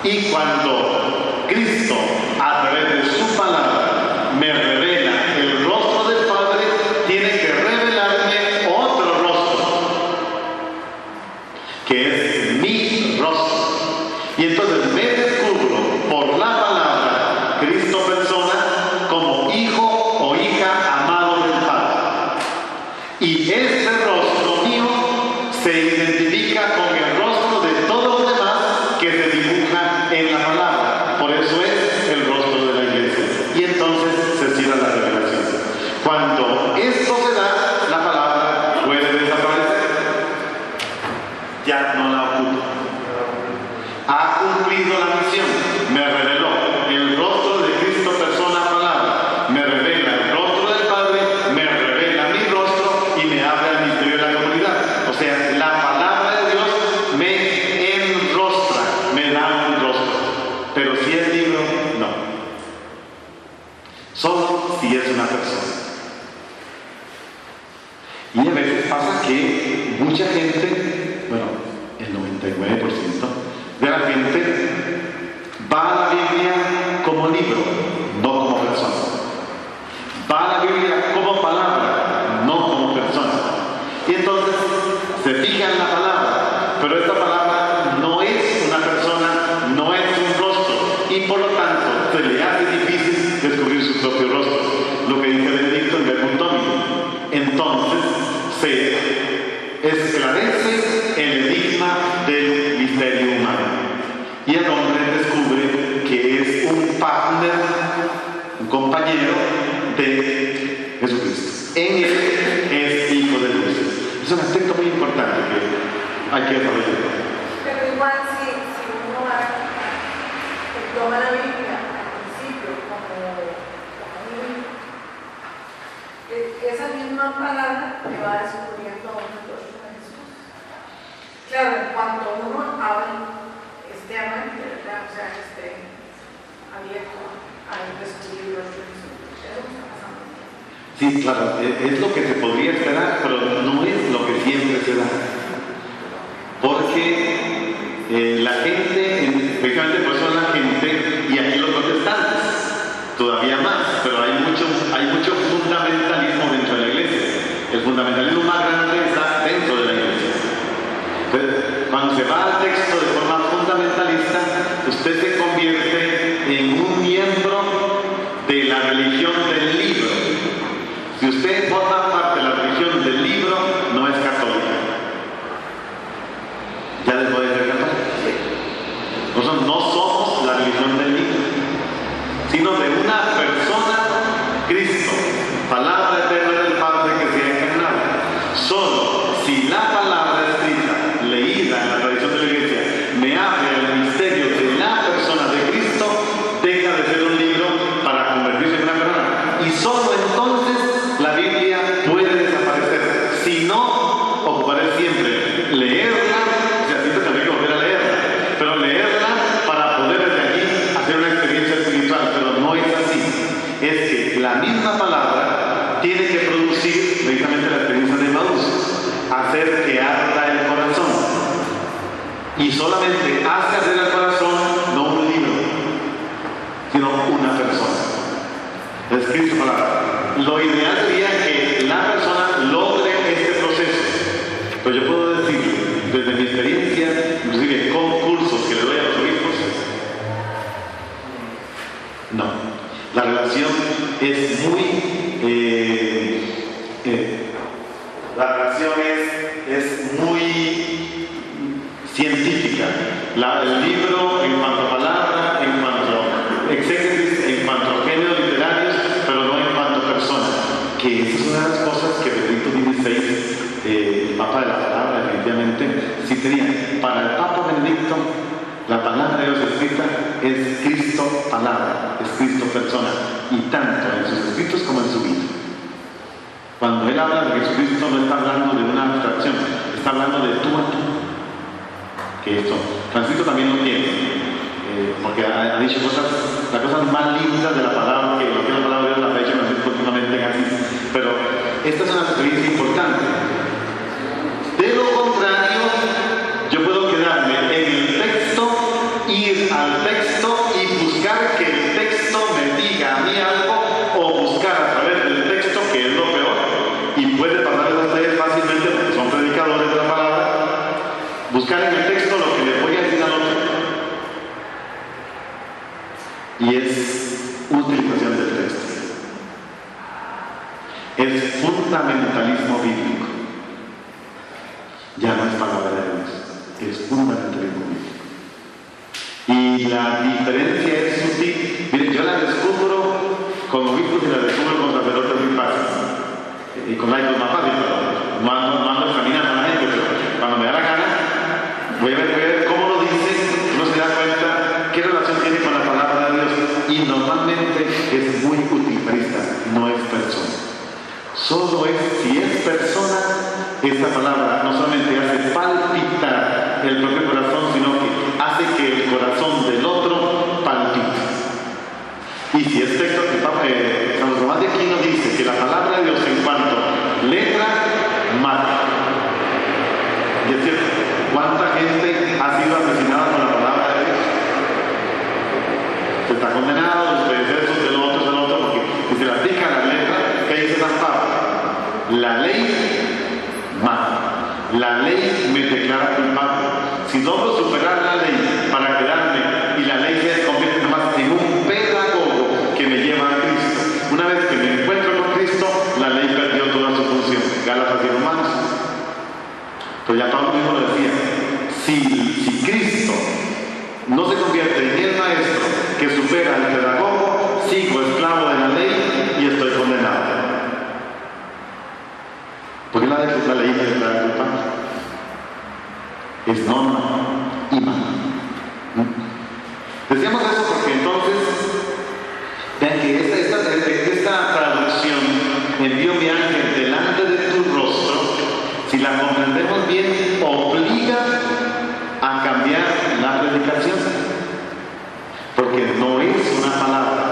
Y cuando Cristo, a través de su palabra, me revela el rostro del Padre, tiene que revelarme otro rostro, que es mi rostro. Y entonces me descubro por la palabra, Cristo persona, como hijo o hija amado del Padre. Y ese rostro mío se identifica con el rostro de todos los demás que se dibuja en la palabra. Por eso es el rostro de la iglesia. Y entonces se cierra la revelación. Cuando esto se da, la palabra puede desaparecer. Ya no la ocupa. Ha cumplido la misión. Me reveló el rostro de Cristo persona palabra. Me revela el rostro del Padre, me revela mi rostro y me abre al misterio de la comunidad. O sea, la palabra de Dios me enrostra, me da un rostro. Pero si es libro, no. Solo si es una persona. Y a veces pasa que mucha gente, bueno, el 99% de la gente va a la Biblia como libro, no como persona. Va a la Biblia como palabra, no como persona. Y entonces se fija en la palabra, pero esta palabra no es una persona, no es un rostro, y por lo tanto se le hace difícil descubrir su propio rostro. Lo que dice Benedicto en Verbum Domini. Entonces se esclarece el enigma del misterio humano. Y el hombre descubre que partner, un compañero de Jesucristo. En él es hijo de Dios. Es un aspecto muy importante que hay que desarrollar. Pero igual si uno toma la Biblia al principio como esa misma palabra le va descubriendo a uno el rostro de Jesús. Claro, en cuanto uno habla, esté amante, ¿verdad? O sea, esté abierto a descubrir el rostro de Jesús. Eso está pasando. Sí, claro, es lo que se podría esperar, pero no es lo que siempre se da. Porque la gente, especialmente por eso la gente, y aquí los protestantes, todavía más, pero hay mucho fundamentalismo dentro de la iglesia. El fundamentalismo más grande está dentro de la iglesia. Entonces, cuando se va al texto de forma fundamentalista, usted se convierte en un miembro de la religión del libro. Si usted forma parte de la religión del libro, no es católica. Ya les voy a decir católica. Nosotros no somos la religión del libro, sino de una persona, Cristo, palabra eterna del Padre que se ha encarnado. Solo si la palabra escrita, leída en la tradición de la iglesia, me abre el misterio de la persona de Cristo, deja de ser un libro para convertirse en una persona. Y solo entonces la Biblia puede desaparecer. Si no, ocuparé siempre leerla, o sea, siempre tendré que volver a leerla, pero leerla para poder desde allí hacer una experiencia espiritual, pero no es así. Es que la misma palabra tiene que producir precisamente la experiencia de Maús, hacer que arda el corazón. Y solamente hace arder el corazón no un libro, sino una persona. Es Cristo palabra. Lo ideal sería que la persona logre este proceso. Pero yo puedo decir, desde mi experiencia, inclusive con cursos que le doy a los obispos, no. La relación es muy... la relación es muy científica. El libro en cuanto a palabra, en cuanto a exégesis, en cuanto a géneros literarios, pero no en cuanto a persona. Que esa es una de las cosas que Benedicto XVI, el Papa de la Palabra, definitivamente sí tenía. Para el Papa Benedicto, la palabra de Dios escrita es Cristo palabra, es Cristo persona, y tanto en sus escritos como en su vida. Cuando él habla de Jesucristo no está hablando de una abstracción, está hablando de tú a tú. Que esto, Francisco también lo tiene, porque ha dicho las cosas más lindas de la palabra, que lo que la palabra de Dios la ha hecho Francisco últimamente así. Pero esta es una experiencia importante. De lo contrario, yo puedo quedarme en el texto, ir al texto y buscar que el texto me diga a mí algo, o buscar a través del texto, que es lo peor, y puede pasar a ustedes fácilmente porque son predicadores de la palabra, buscar en el texto lo que le voy a decir al otro. Y es utilización del texto. Es fundamentalismo bíblico. Ya no es palabra de Dios, es fundamentalismo bíblico. Y la diferencia es sutil. Miren, yo la descubro con obispos y la descubro con sacerdotes muy fácil. Y con laicos más fácil, pero no ando examinando a la gente, pero cuando me da la gana, voy a ver cómo lo dice, uno se da cuenta qué relación tiene con la palabra de Dios. Y normalmente es muy utilitarista, no es persona. Solo es, si es persona, esta palabra no solamente hace palpitar el propio corazón, sino que hace que el corazón del otro palpite. Y si es texto que San Tomás de Aquino dice que la palabra de Dios en cuanto letra mata. Y es cierto, ¿cuánta gente ha sido asesinada con la palabra de Dios? Se está condenado, los predecesores del otro, porque si se le aplica la letra, ¿qué dice San Pablo? La ley mata. La ley me declara culpable. Si logro superar la ley para quedarme y la ley se convierte nomás en un pedagogo que me lleva a Cristo, una vez que me encuentro con Cristo, la ley perdió toda su función. Gálatas 10 Romanos. Pero ya Pablo mismo lo decía, si Cristo no se convierte en el maestro que supera supera al pedagogo, sigo esclavo de la ley y estoy condenado. ¿Por qué la ley me declara culpable? Es norma y mano. Decíamos eso porque entonces, vean que esta traducción, envío mi ángel delante de tu rostro, si la comprendemos bien, obliga a cambiar la predicación. Porque no es una palabra,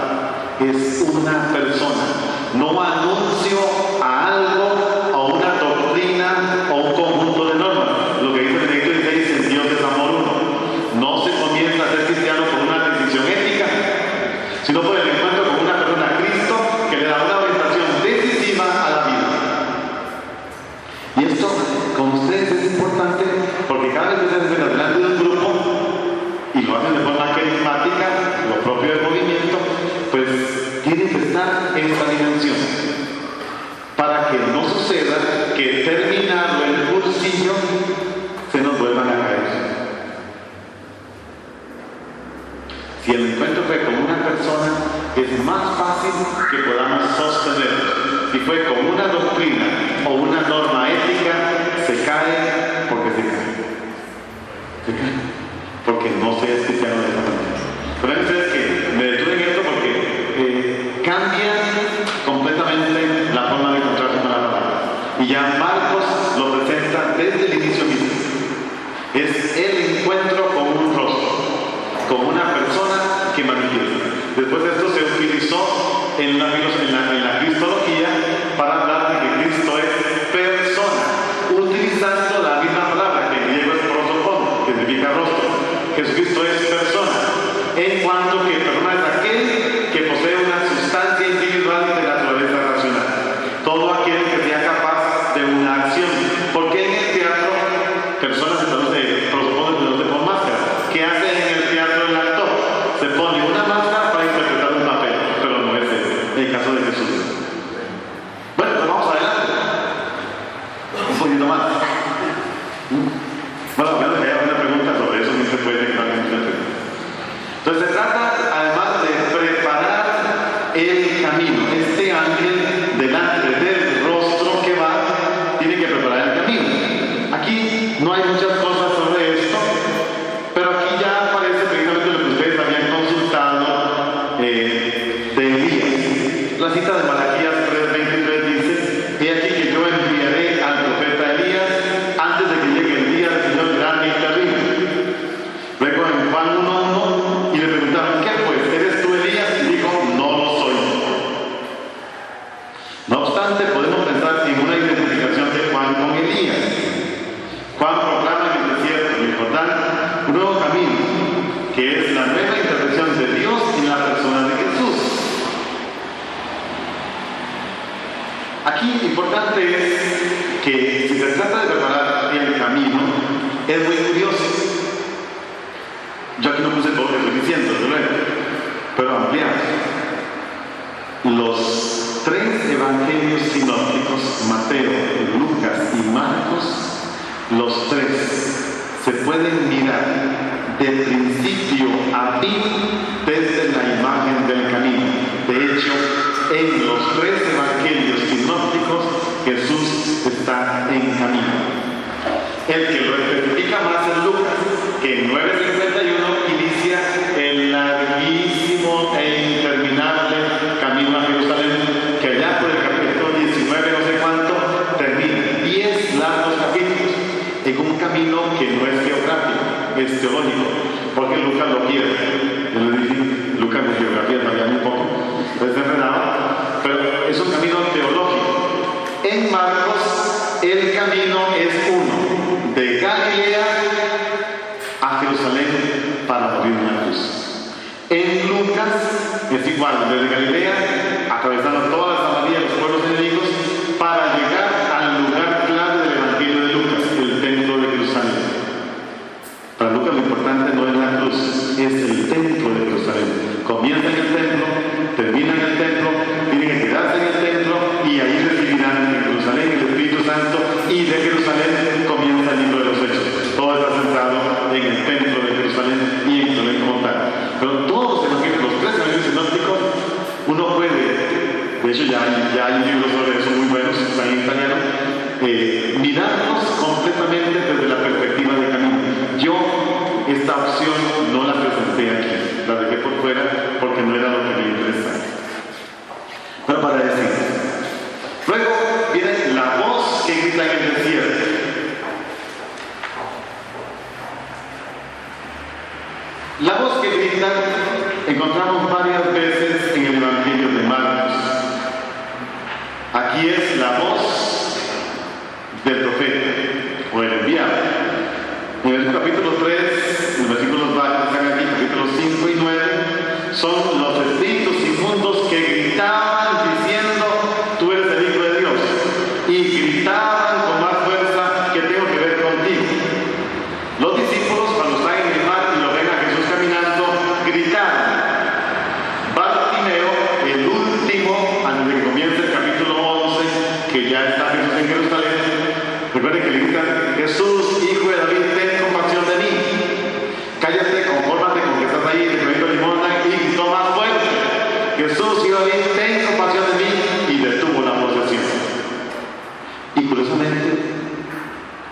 es una persona. No anuncio a algo, a una doctrina o un conjunto de normas. Lo que dice Benedicto XVI es: Dios es amor uno. No se comienza a ser cristiano por una decisión ética, sino por el encuentro con una persona, Cristo, que le da una orientación decisiva a la vida. Y esto con ustedes es importante porque cada vez que ustedes ven delante de un grupo y lo hacen de forma carismática, lo propio del movimiento, pues tiene que estar en esta dimensión para que no suceda que terminado el cursillo se nos vuelvan a caer. Si el encuentro fue con una persona, es más fácil que podamos sostenerlo. Si fue con una doctrina o una norma ética, se cae porque se cae. Se cae porque no se es cristiano de esta manera. Pero ustedes que me detuve en esto porque cambia completamente la forma de encontrarse con la palabra. Y ya Marcos lo presenta desde el inicio mismo. Es el encuentro con un rostro, con una persona que manifiesta. Después de esto se utilizó en la cristología para hablar de que Cristo es persona, utilizando la misma palabra que en griego es prosopon, que significa rostro. Jesucristo es persona, en cuanto que persona es aquel que posee una sustancia individual de naturaleza racional. Todo aquel que sea capaz de una acción. Porque en el teatro, personas se traduce prosopon, se traduce por máscara. ¿Qué hace en el teatro el actor? Se pone una máscara para interpretar un papel, pero no es el caso de Jesús. Bueno, pues vamos adelante. Un poquito más. Bueno, menos que haya una pregunta sobre eso, no se puede dejar de entender. Entonces se trata además de preparar el camino. Este ángel delante del rostro que va, tiene que preparar el camino. Aquí no hay muchas cosas sobre esto, pero aquí ya aparece precisamente lo que ustedes habían consultado de Elías. La cita de Malaquías 3:23 dice: he aquí que yo enviaré al profeta Elías antes de que llegue el día del Señor grande y terrible. Luego en Juan 1:1, y le preguntaron: ¿qué pues? ¿Eres tú Elías? Y dijo: no lo soy. No obstante, podemos pensar en una identificación de Juan con Elías. Juan proclama en el desierto del Jordán un nuevo camino, que es la nueva intervención de Dios en la persona de Jesús. Aquí importante es que si se trata de preparar el camino, es muy curioso. Yo aquí no puse todo lo que estoy diciendo, desde luego, pero ampliamos. Los tres evangelios sinópticos, Mateo, Lucas y Marcos, los tres se pueden mirar de principio a fin desde la imagen del camino. De hecho, en los tres evangelios sinópticos Jesús está en camino. El que lo especifica más es Lucas, que en 9:51 inicia el larguísimo e interminable camino a Jerusalén, que allá por el capítulo 19 no sé cuánto termina. 10 largos capítulos en un camino que no es geográfico, es teológico, porque Lucas lo quiere. Yo le dije, Lucas de geografía varía un poco, es enredado, pero es un camino teológico. En Marcos el camino es uno, de Galilea a Jerusalén para morir en la cruz. En Lucas es igual, desde Galilea atravesando toda la Samaria y los pueblos enemigos para llegar al lugar clave del Evangelio de Lucas, el templo de Jerusalén. Para Lucas lo importante no es la cruz, es el templo de Jerusalén. Comienza en el templo, termina en el templo, tienen que quedarse en el templo y ahí recibirán en Jerusalén el Espíritu Santo, y de Jerusalén comienza el libro de los Hechos. Todo está centrado en el templo de Jerusalén y en Jerusalén como tal. Pero todos los tres hecho ya hay libros sobre eso muy buenos, están en italiano. Mirarnos completamente desde la perspectiva de camino. Yo esta opción no la presenté aquí, la dejé por fuera porque no era lo que me interesaba. Pero para decir, luego viene la voz que grita en el desierto. La voz que grita encontramos varias veces en el Evangelio de Marcos. Aquí es la voz del profeta o el enviado. En el capítulo 3, los versículos bajos que están aquí, capítulos 5 y 9, son los espíritus inmundos que gritaban diciendo: tú eres el Hijo de Dios. Y gritaban con más fuerza: ¿qué tengo que ver contigo? Los discípulos, cuando están en el mar y lo ven a Jesús caminando, gritaron. Bartimeo, el último, antes de que comience el capítulo 11, que ya está Jesús en Jerusalén, recuerden que le gritan: Jesús, Hijo de David, ten compasión de mí. Cállate, confórmate con que estás ahí, que te vendo limosna, y gritó más fuerte: Jesús, Hijo de David, ten compasión de mí, y detuvo la procesión. Y curiosamente,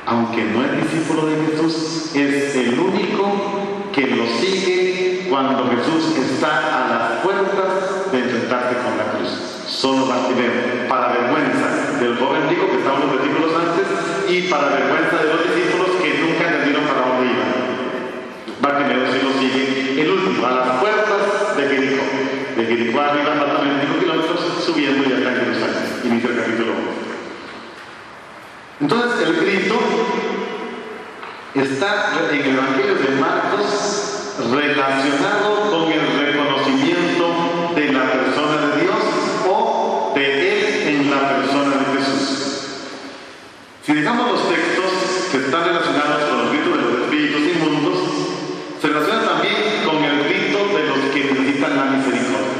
aunque no es discípulo de Jesús, es el único que lo sigue cuando Jesús está a las puertas de enfrentarse con la cruz. Solo Bartimeo, para vergüenza del joven rico que estaba unos versículos antes, y para vergüenza de los discípulos que nunca entendieron para dónde iban. Bartimeo sí lo sigue, el último, a las puertas de Jericó. De Jericó arriba faltan 25 kilómetros, subiendo y acá en Jerusalén. Inicia el capítulo 1. Entonces el grito está en el Evangelio de Marcos relacionado con el reconocimiento de la persona de Dios o de Él en la persona de Jesús. Si dejamos los textos que están relacionados con los gritos de los espíritus inmundos, se relaciona también con el grito de los que necesitan la misericordia.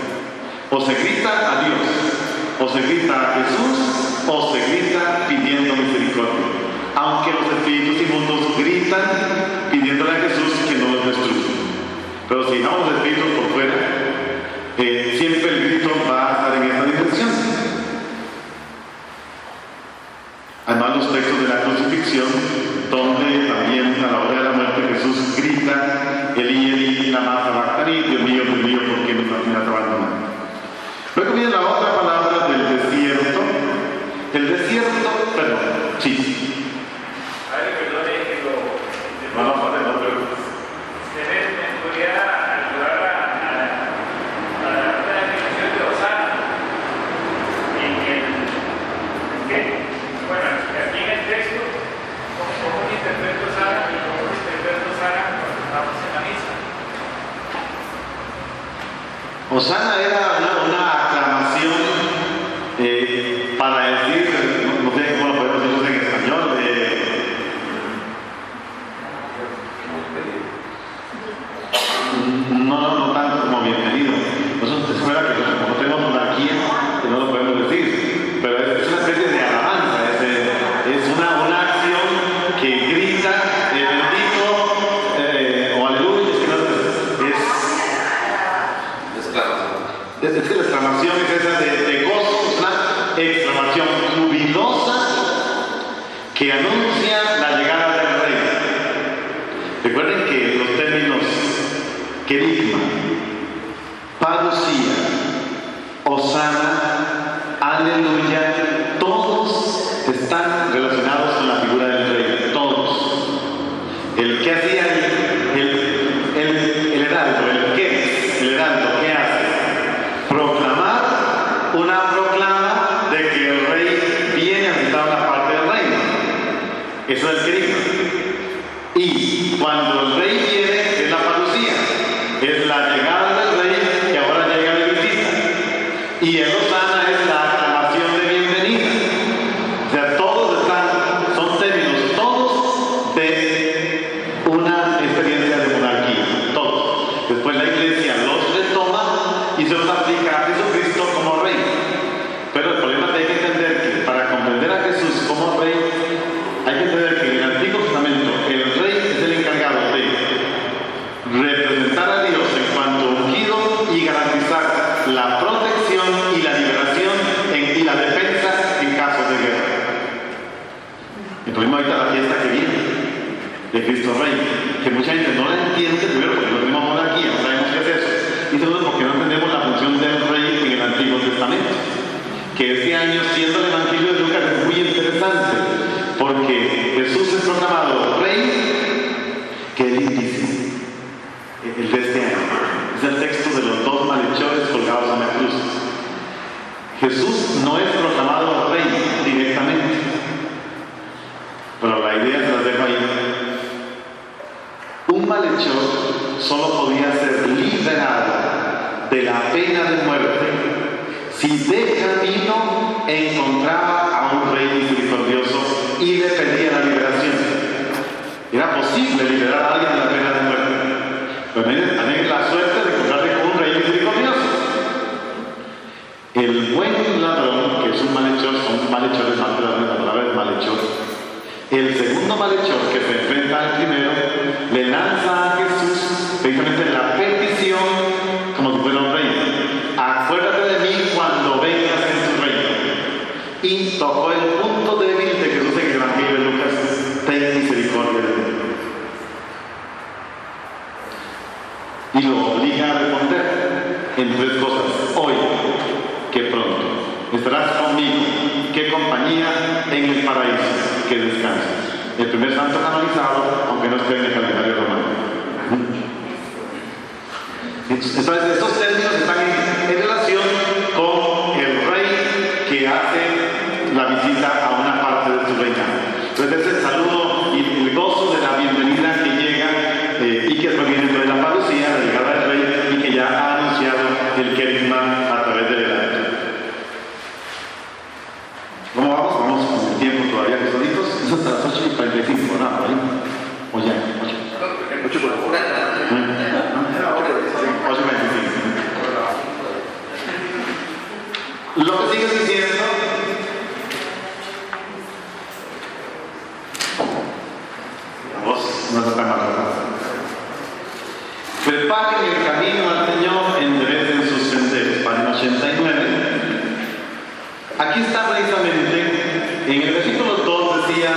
O se grita a Dios, o se grita a Jesús, o se grita pidiendo misericordia. Aunque los espíritus inmundos gritan pidiéndole a Jesús que no los destruya. Pero si dejamos los espíritus por fuera, siempre el grito va a estar en esta dimensión. Además, los textos de la crucifixión, donde también a la hora de la muerte Jesús grita: Elí, Elí, lama sabactani, Dios mío, ¿por qué me has abandonado? Luego viene la otra palabra del desierto. El desierto, perdón, sí. Padre, perdone que lo... No preocupes. ¿Usted me podría ayudar a dar la definición de Osana? Bueno, aquí en el texto, ¿cómo interpreto Osana y cómo interpreto Osana cuando estamos en la misa? Osana era una aclamación para decir, no sé cómo lo podemos decir en español, no tanto como bienvenido. Nosotros se fuera que como tenemos monarquía, que no lo podemos decir, pero es una especie de alabanza, es una acción que grita bendito o aleluya, es que la exclamación es esa de gozo, es una exclamación jubilosa que anuncia la llegada del Rey. Recuerden que los términos querigma, parousia, Osana, aleluya, todos están relacionados con la figura del Rey, todos. El que hacía el heraldo, el heraldo, ¿qué hace? Proclamar una proclama de que el Rey viene a visitar una parte del reino. Eso es el querigma. Y cuando el Rey viene, es la parousia, es la llegada del Rey que ahora llega de visita. Y el Osana es la aclamación de bienvenida. O sea, todos son términos, todos de una experiencia de monarquía, todos. Después la Iglesia los retoma y se los aplica a Jesucristo como Rey. Pero el problema es que hay que entender que para comprender a Jesús como Rey, hay que entender que en el Antiguo Testamento el Rey es el encargado de representar a Dios en cuanto ungido y garantizar la protección y la liberación El problema ahorita es la fiesta que viene de Cristo Rey, que mucha gente no la entiende, primero porque no tenemos monarquía, no sabemos qué es eso, y segundo porque no entendemos la función del rey en el Antiguo Testamento. Que este año, siendo el Evangelio de Lucas, es muy interesante, porque Jesús es proclamado Rey, que es lindísimo, el de este año. Es el texto de los dos malhechores colgados en la cruz. Jesús no es proclamado Rey directamente, pero la idea se la dejo ahí. Un malhechor solo podía ser liberado de la pena de muerte si de camino encontraba a un rey misericordioso y le pedía la liberación. Era posible liberar a alguien de la pena de muerte, pero también la suerte de encontrarse con un rey misericordioso. El buen ladrón, que es un malhechor, son malhechores más de la palabra es malhechor. El segundo malhechor que se enfrenta al primero le lanza a Jesús precisamente la petición como si fuera un rey. Acuérdate de mí cuando vengas en tu reino. Y tocó el punto débil de Jesús en el Evangelio de Lucas: ten misericordia de mí. Y lo obliga a responder en tres cosas: hoy, que pronto estarás conmigo, qué compañía en el paraíso, que descanses. El primer santo canonizado, aunque no esté en el calendario romano. Entonces, estos términos están en relación con el rey que hace la visita a una parte de su reinado. Entonces, ese saludo y el gozo de la bienvenida que llega y que proviene de la parucía, la llegada del rey, y que ya ha anunciado el querigma a través del edad. ¿Cómo vamos? Vamos con el tiempo todavía, que solitos. Es hasta las 8:45, ¿no? Por ahí. O ya, 8 por 8:25. Lo que sigue diciendo, la voz no está tan mal. Preparen el camino al Señor, enderecen sus senderos. Página 89. Aquí está precisamente, en el versículo 2 decía: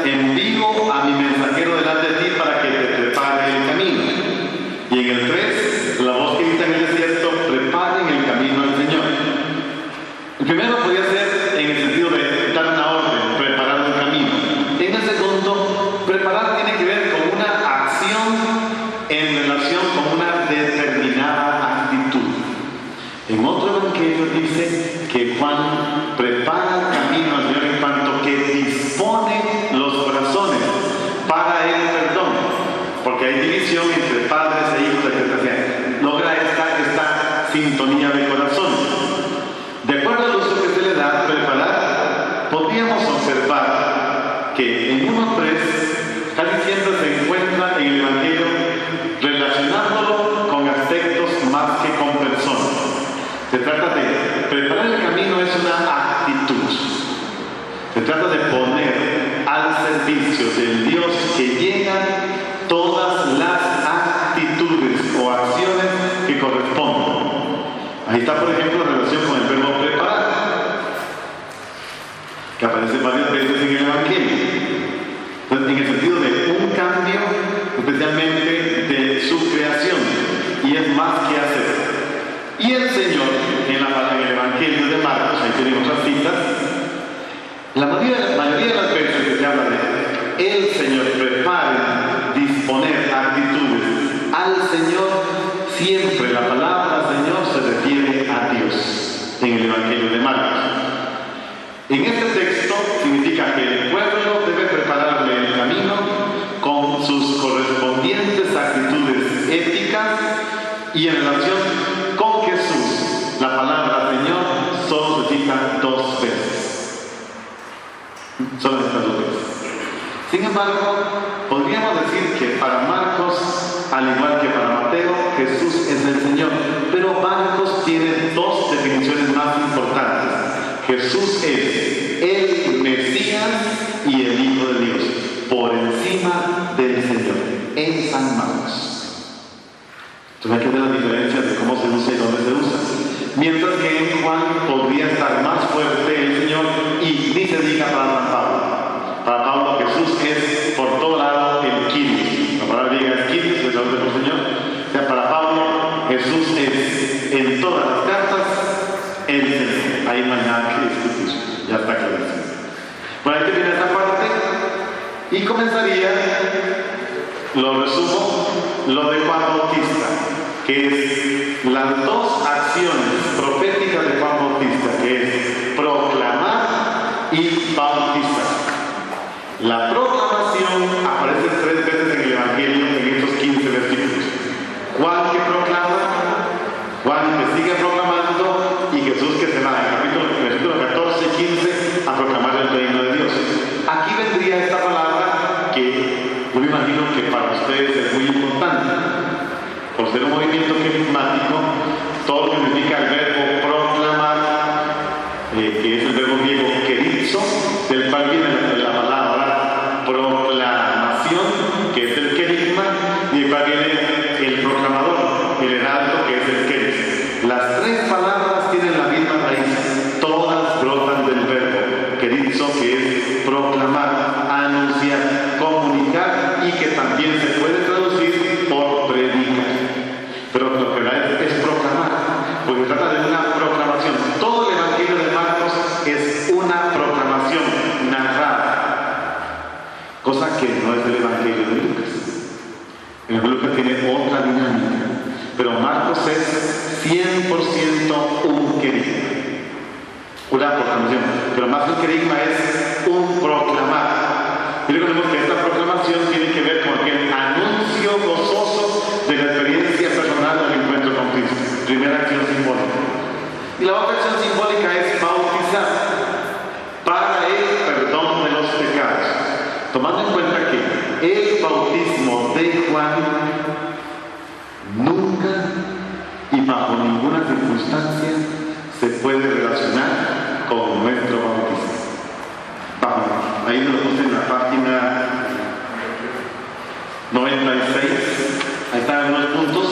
envío a mi mensajero delante de ti para que te prepare el camino. Y en el 3, la voz que grita en el desierto: preparen el camino al Señor. El primero podría ser en el sentido de dar una orden, preparar un camino. En el segundo, preparar tiene que ver con una acción en relación con una determinada actitud. En otro evangelio dice que Juan prepara el camino al Señor en cuanto que dispone los corazones para el perdón, porque hay división entre padres e hijos, etc. Logra esta sintonía de corazones. De acuerdo al uso que se le da, preparar, podríamos observar que en 1:3 casi siempre se encuentra en el evangelio relacionándolo con aspectos más que con personas. Se trata de preparar el camino, es una actitud. Se trata de poner al servicio del Dios que llena todas las actitudes o acciones que corresponden. Ahí está, por ejemplo, la relación con el verbo preparar, que aparece varias veces en el Evangelio. Entonces, en el sentido de un cambio, especialmente de su creación, y es más que hacer. Y el Señor, en el Evangelio de Marcos, ahí tenemos las citas, la mayoría de las veces que se habla de el Señor prepara, disponer actitudes al Señor, siempre la palabra Señor se refiere a Dios en el Evangelio de Marcos. En este texto significa que el pueblo debe prepararle el camino con sus correspondientes actitudes éticas, y en relación con Jesús, la palabra Señor solo se cita 2 veces. Solo estas 2 veces. Sin embargo, podríamos decir que para Marcos, al igual que para Mateo, Jesús es el Señor. Pero Marcos tiene 2 definiciones más importantes. Jesús es el Mesías y el Hijo de Dios, por encima del Señor, en San Marcos. Entonces hay que ver la diferencia de cómo se usa y dónde se usa. Mientras que en Juan podría estar más fuerte el Señor, y ni se diga para San Pablo. Para Pablo, que el Señor. Ahí no hay nada que discutir, ya está clarísimo. Bueno, ahí termina esta parte y comenzaría, lo resumo, lo de Juan Bautista, que es las dos acciones proféticas de Juan Bautista, que es proclamar y bautizar. La proclamación aparece 3 veces en el Evangelio en estos 15 versículos. Juan que proclama, Juan que sigue proclamando y Jesús que se va en versículos 14 y 15 a proclamar el reino de Dios. Aquí vendría esta palabra que yo me imagino que para ustedes es muy importante. Por ser un movimiento carismático, todo lo que significa el verbo proclamar, que es el verbo griego kerizo, del cual viene la palabra proclamación, que es el kerigma, y del cual viene el proclamador, el heraldo, que es el keris. Las 3 palabras tienen la misma raíz, todas brotan del verbo kerizo, que es proclamar, anunciar, comunicar, y que también se puede traducir por predicar. Pero lo que es proclamar, porque se trata de una proclamación. Todo el Evangelio de Marcos es una proclamación narrada, cosa que no es del Evangelio de Lucas. El Evangelio de Lucas tiene otra dinámica, pero Marcos es 100% un querigma, una proclamación, pero más que un querigma es un proclamar. Y recordemos que esta proclamación tiene que ver con aquel anuncio gozoso de la experiencia personal del encuentro con Cristo. Primera acción simbólica. Y la otra acción simbólica es bautizar para el perdón de los pecados. Tomando en cuenta que el bautismo de Juan nunca y bajo ninguna circunstancia se puede relacionar con nuestro bautismo. Ahí me lo puse en la página 96. Ahí están unos puntos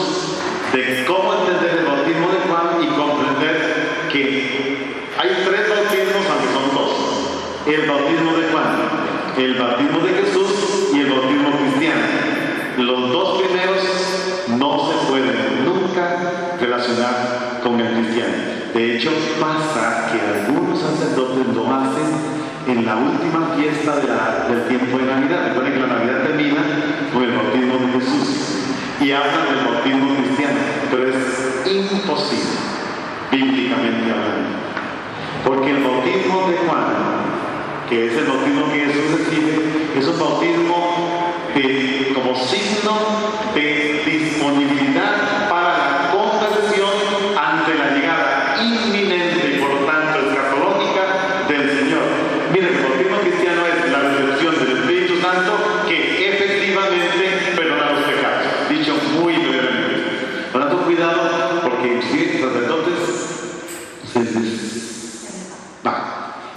de cómo entender el bautismo de Juan y comprender que hay 3 bautismos, aunque son 2. El bautismo de Juan, el bautismo de Jesús y el bautismo cristiano. Los 2 primeros no se pueden nunca relacionar con el cristiano. De hecho, pasa que algunos sacerdotes lo hacen en la última fiesta del tiempo de Navidad. Recuerden que la Navidad termina con el bautismo de Jesús y hablan del bautismo cristiano, pero es imposible, bíblicamente hablando, porque el bautismo de Juan, que es el bautismo que Jesús recibe, es un bautismo como signo de disponibilidad para la conversión ante la llegada inminente y por lo tanto escatológica del Señor. Miren, el bautismo cristiano es la recepción del Espíritu Santo que efectivamente perdona los pecados, dicho muy brevemente. Por tanto, cuidado, porque si sacerdotes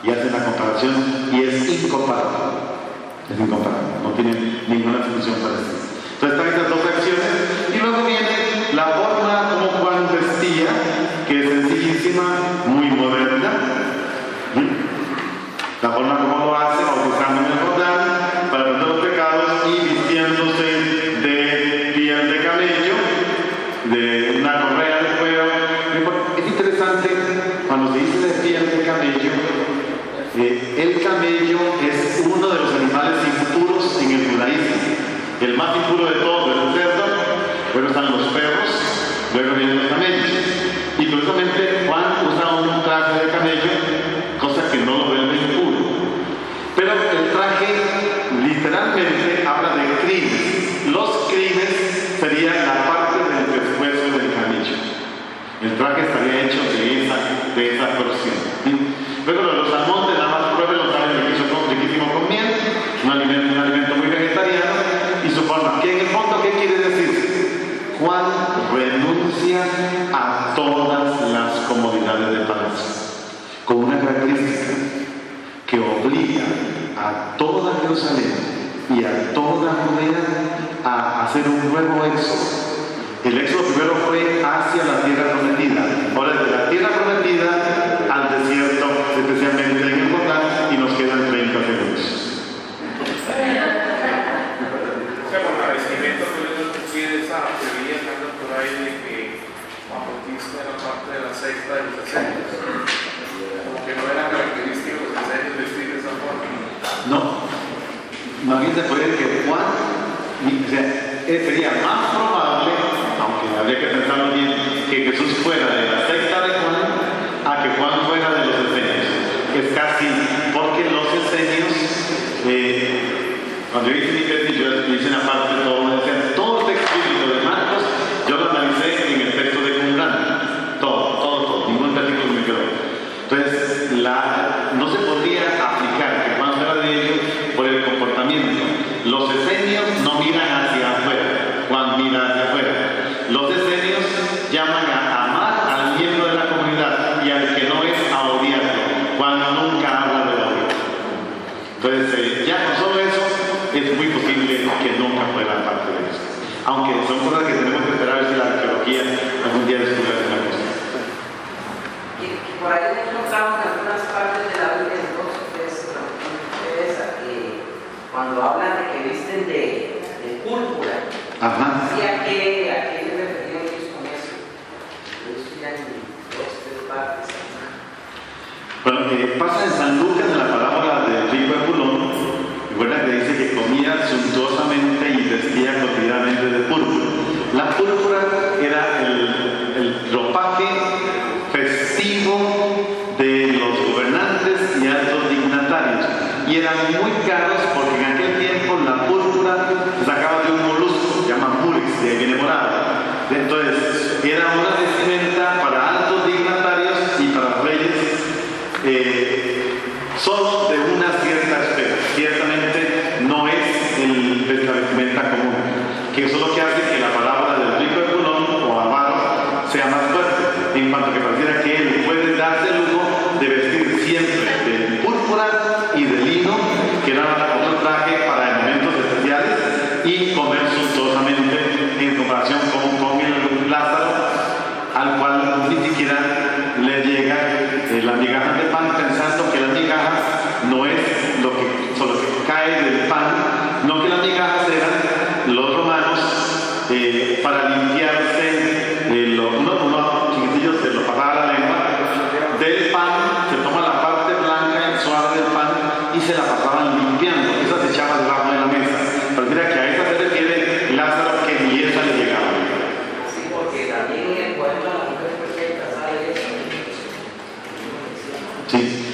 y hacen la comparación y es incomparable. Es incomparable, no tiene ninguna función parecida. Entonces están estas 2 acciones y luego viene la forma como Juan vestía, que es sencillísima, muy moderna. La forma como lo hace, bautizando en el Jordán para perdonar los pecados y vistiéndose de piel de camello, de una correa de cuero. Es interesante cuando se dice de piel de camello. El camello es uno de los animales impuros en el judaísmo. El más impuro de todos es el cerdo, luego están los perros, luego vienen los camellos. Y curiosamente Juan usa un traje de camello, cosa que no lo vuelve impuro. Pero el traje literalmente habla de crines. Los crines serían la parte del pescuezo del camello. El traje estaría hecho de esa porción. Luego los salmones, nada más prueben, lo saben riquísimo con miel, un alimento muy vegetariano, y su forma. Que en el fondo, ¿qué quiere decir? Juan renuncia a todas las comodidades del palacio, con una característica que obliga a toda Jerusalén y a toda Judea a hacer un nuevo éxodo. El éxodo primero fue hacia la tierra prometida, ahora de la tierra prometida al desierto, especialmente en el Jordán, y nos quedan 30 segundos. Con la vestimenta, pues yo no esa teoría que anda por ahí de que Juan Bautista era parte de la secta de los esenios. Como que no era característico de los esenios vestir de esa forma. No, más bien se puede decir que Juan, o sea, sería más probable, aunque habría que pensarlo bien, que Jesús fuera de la secta de Juan a que Juan fuera de los esenios. Es casi porque los esenios, cuando yo hice mi tesis, yo hice una parte de todo el texto bíblico de Marcos, yo lo analicé en el texto de Qumran, todo, ningún versículo me quedó. Entonces, no se podría aplicar que Juan fuera de ellos por el comportamiento. Los esenios no miran hacia afuera, Juan mira hacia afuera. Los esenios llaman a amar al miembro de la comunidad y al que no es a odiarlo. Juan nunca habla de odio. Entonces, ya con solo eso, es muy posible que nunca fuera parte de eso. Aunque son cosas que tenemos que esperar a ver si la arqueología algún día descubre alguna cosa. Y por ahí encontramos en algunas partes de la Biblia, entonces, cuando hablan de que visten de púrpura, ¿sí a qué le referían ellos con eso? Ellos tiran dos, tres partes. Bueno, pasa en San Lucas en la parábola del rico Epulón. Recuerda que dice que comía suntuosamente y vestía cotidianamente de púrpura. La púrpura era el ropaje festivo de los gobernantes y altos dignatarios. Y eran muy caros porque en aquel tiempo la púrpura se sacaba de un molusco, se llama murex, de ahí viene morado. Entonces, era una vestimenta para altos dignatarios y para reyes, solo de una cierta especie. Ciertamente no es la vestimenta común, que eso es lo que hace que la palabra del rico Epulón o avaro sea más fuerte, en cuanto que pareciera que él puede darse el lujo de vestir siempre de púrpura y de lino, que era otro traje para momentos especiales, y comer suntuosamente en comparación con el Lázaro, al cual ni siquiera le llega las migajas de pan, pensando que las migajas no es solo que cae del pan, no, que las migajas eran los romanos para limpiarse, unos chiquitillos se lo pasaba la lengua del pan, se toma la parte blanca y suave del pan y se la pasaban limpiando, esa se echaba debajo de la mesa. Pareciera que a esa se refiere Lázaro, que ni esa le llegaba. Sí, porque también en el cuento la mujer perfecta sale eso. Sí.